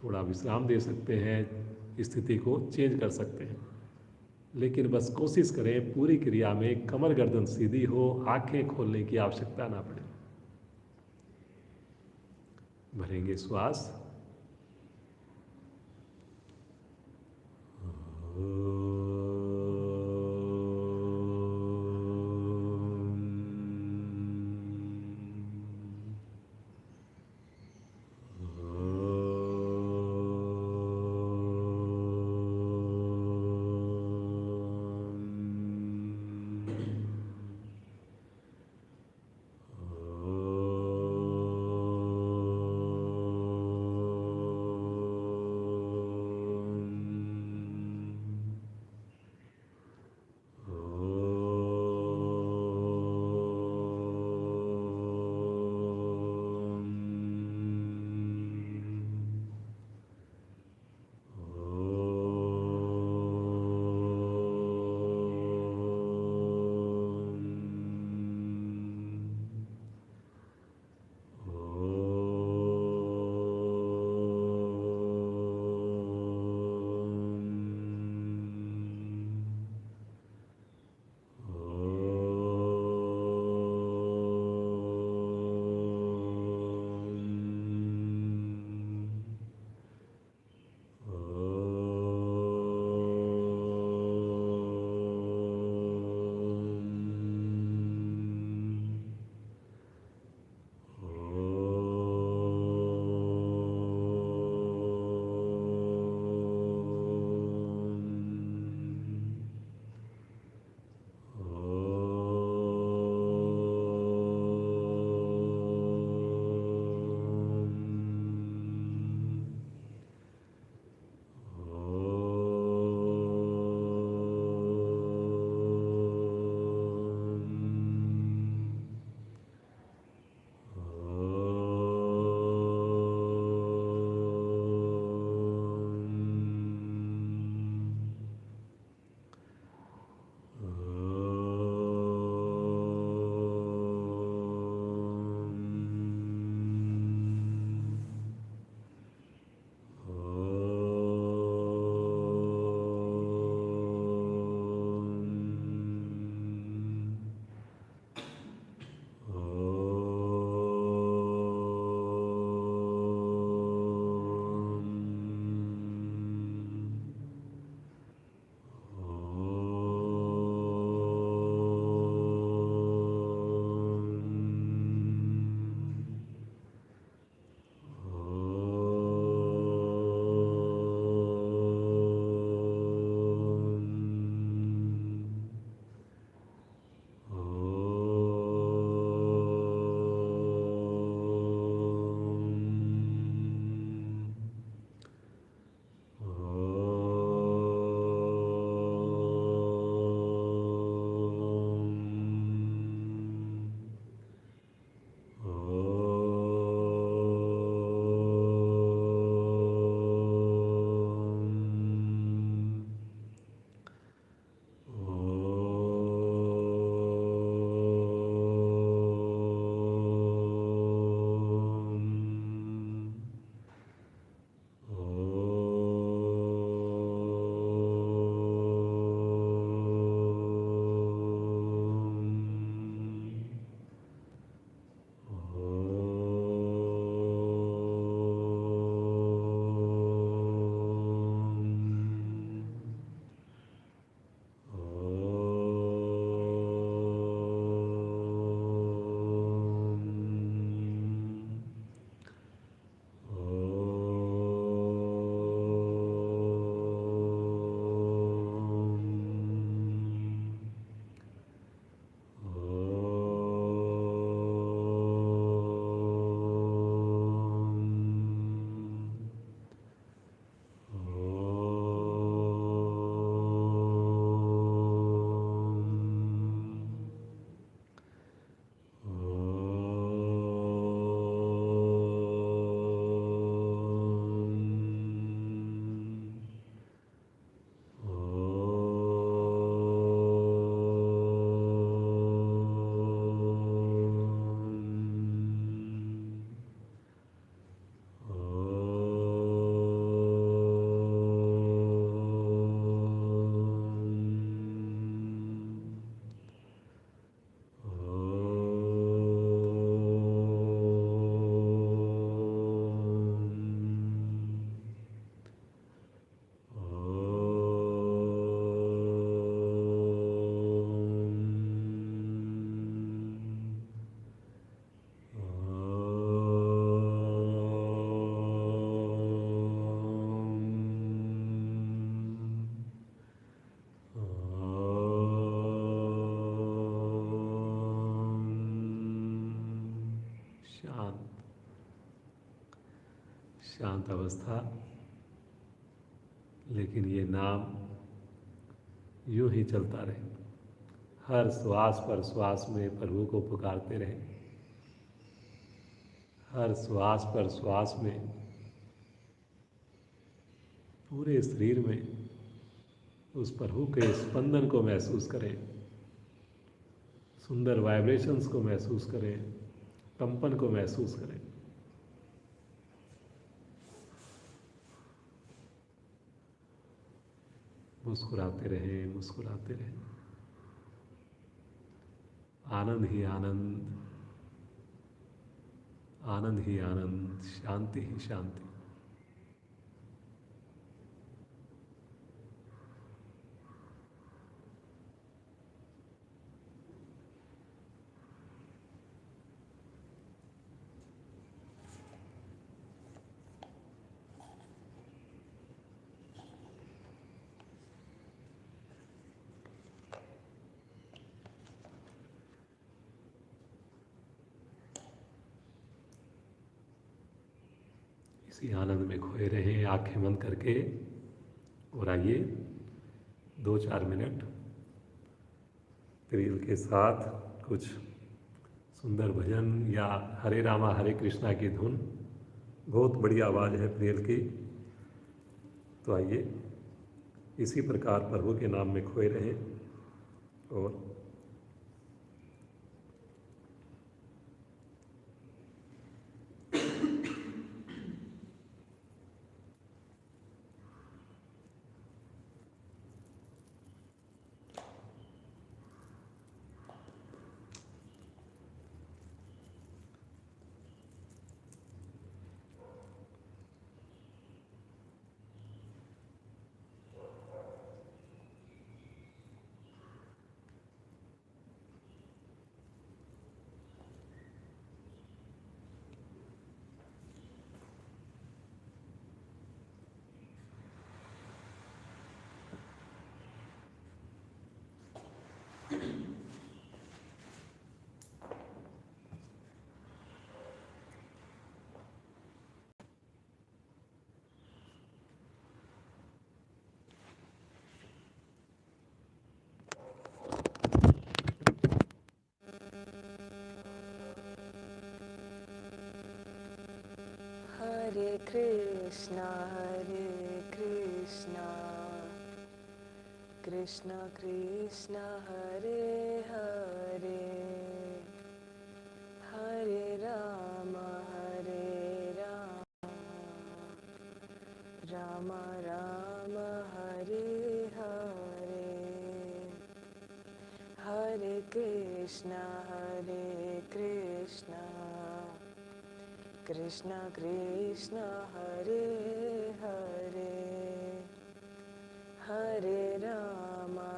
Speaker 1: थोड़ा विश्राम दे सकते हैं, स्थिति को चेंज कर सकते हैं, लेकिन बस कोशिश करें पूरी क्रिया में कमर गर्दन सीधी हो, आंखें खोलने की आवश्यकता ना पड़े। भरेंगे श्वास। शांत, शांत अवस्था। लेकिन ये नाम यूं ही चलता रहे, हर श्वास पर श्वास में प्रभु को पुकारते रहे, हर श्वास पर श्वास में पूरे शरीर में उस प्रभु के स्पंदन को महसूस करें, सुंदर वाइब्रेशंस को महसूस करें, कंपन को महसूस करें। मुस्कुराते रहें, मुस्कुराते रहें। आनंद ही आनंद, आनंद ही आनंद, शांति ही शांति। इसी आनंद में खोए रहें, आंखें बंद करके। और आइए 2-4 मिनट प्रियल के साथ कुछ सुंदर भजन या हरे रामा हरे कृष्णा की धुन, बहुत बड़ी आवाज़ है प्रियल की। तो आइए इसी प्रकार प्रभु के नाम में खोए रहें। और
Speaker 2: Hare Krishna, Krishna Krishna, Hare Hare, Hare Rama, Rama Rama, Hare Hare, Hare Krishna, Krishna Krishna, Hare Hare, Hare Rama,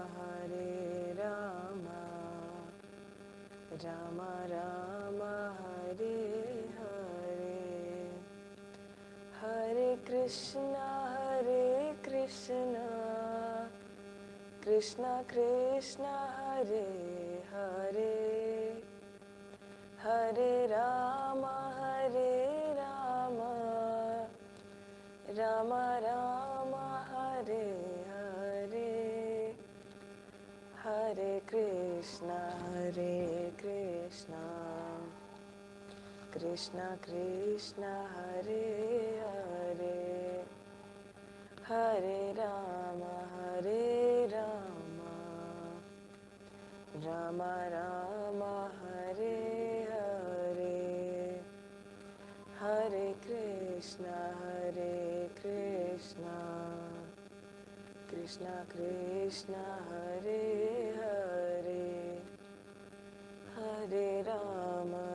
Speaker 2: Rama Rama, Hare Hare, Hare Krishna, Krishna Krishna, Hare Hare, Hare Rama, Rama Rama, Hare Hare, Hare Krishna, Krishna Krishna, Hare Hare, Hare Rama, Rama Rama, Hare Hare, Hare Krishna, Krishna Krishna, Hare Hare, Hare Rama,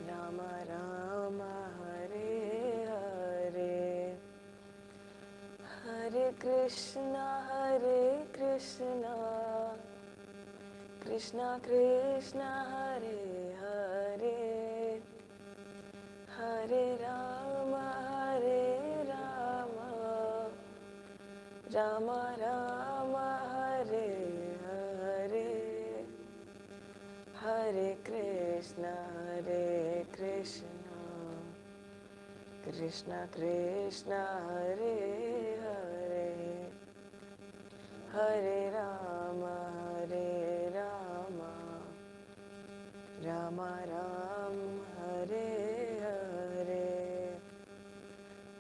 Speaker 2: Rama Rama, Hare Hare, Hare Krishna, Krishna Krishna, Hare Hare, Hare Rama, Rama Rama, Hare Hare, Hare Krishna, Krishna Krishna, Hare Hare, Hare Rama, Rama Rama, Hare Hare,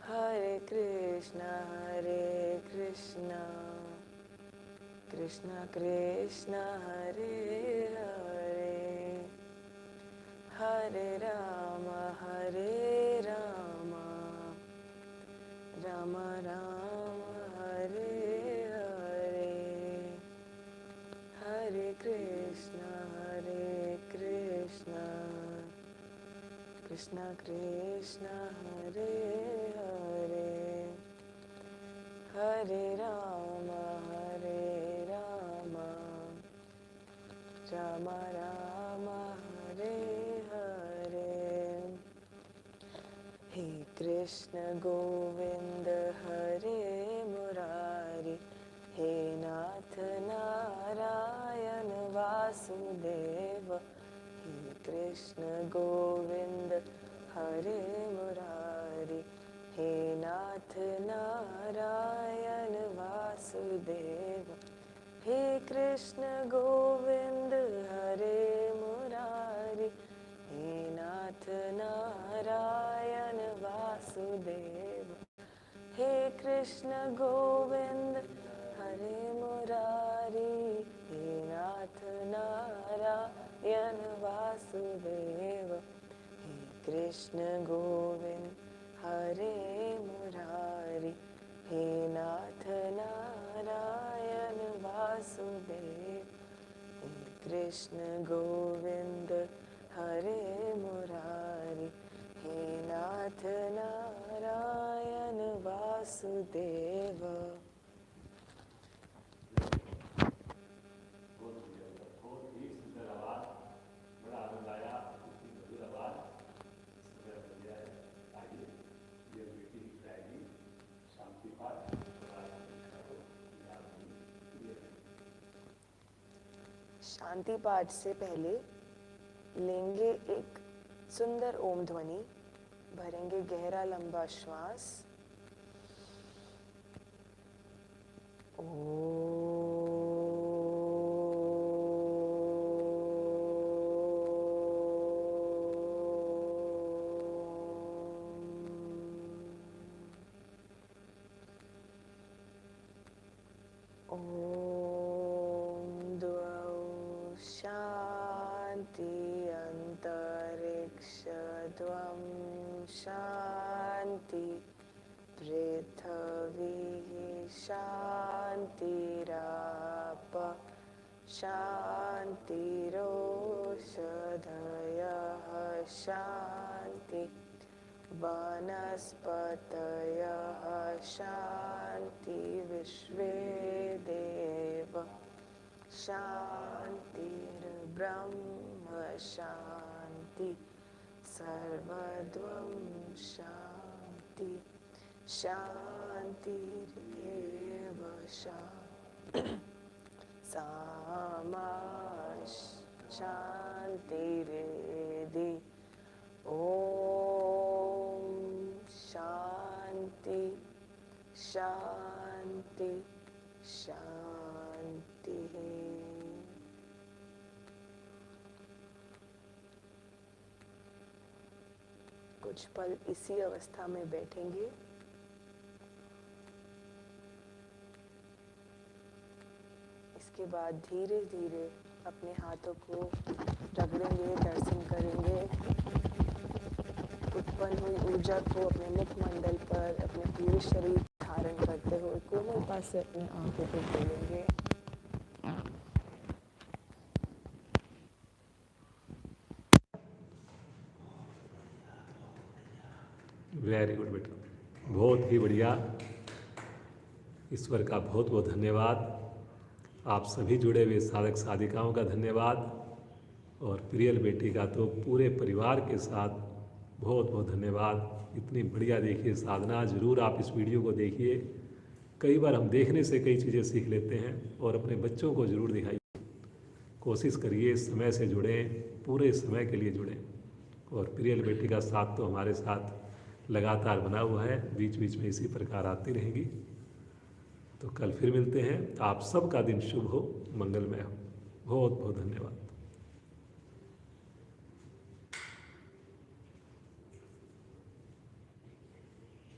Speaker 2: Hare Krishna, Krishna Krishna, Hare Hare, Hare Rama, Rama Rama, Hare Hare, Hare Krishna, Krishna Krishna, Hare Hare, Hare Rama, Rama Rama, Hare Hare. He Krishna Govinda, Hare Murari, He Nath Narayana Vasudeva. He Krishna Govinda, Hare Murari, He Nath Narayana Vasudeva. He Krishna Govinda, Hare Murari, He Nath Narayana Vasudeva. He Krishna Govinda, Hare Murari, He Nath Narayana Vasudeva. He Krishna Govinda, Hare Murari, He Nath Narayana Vasudeva. He Krishna Govinda, Hare Murari, He Nath Narayana Vasudeva. शांति पाठ से पहले लेंगे एक सुंदर ओम ध्वनि, भरेंगे गहरा लंबा श्वास। अंतरिक्षद्वं शांति, पृथ्वी शांतिराप शांतिरोषधयः शांति, वनस्पतयः शांति, विश्वे देव शांतिर्ब्रह्म शांति, सर्वद्वं शांति, शांतिरेव शांति, सामा शांतिरेधि। ओम शांति शांति शांति। कुछ पल इसी अवस्था में बैठेंगे। इसके बाद धीरे धीरे अपने हाथों को रगड़ेंगे, दर्शन करेंगे। उत्पन्न हुई ऊर्जा को अपने मुखमंडल पर, अपने पूरे शरीर धारण करते हुए कोमलता से अपने आंखों को खोलेंगे।
Speaker 1: वेरी गुड बेटा, बहुत ही बढ़िया। ईश्वर का बहुत बहुत धन्यवाद। आप सभी जुड़े हुए साधक साधिकाओं का धन्यवाद, और प्रियल बेटी का तो पूरे परिवार के साथ बहुत बहुत धन्यवाद। इतनी बढ़िया देखिए साधना, ज़रूर आप इस वीडियो को देखिए। कई बार हम देखने से कई चीज़ें सीख लेते हैं, और अपने बच्चों को ज़रूर दिखाइए। कोशिश करिए समय से जुड़ें, पूरे समय के लिए जुड़ें। और प्रियल बेटी का साथ तो हमारे साथ लगातार बना हुआ है, बीच बीच में इसी प्रकार आती रहेगी। तो कल फिर मिलते हैं। आप सबका दिन शुभ हो, मंगलमय हो। बहुत बहुत धन्यवाद।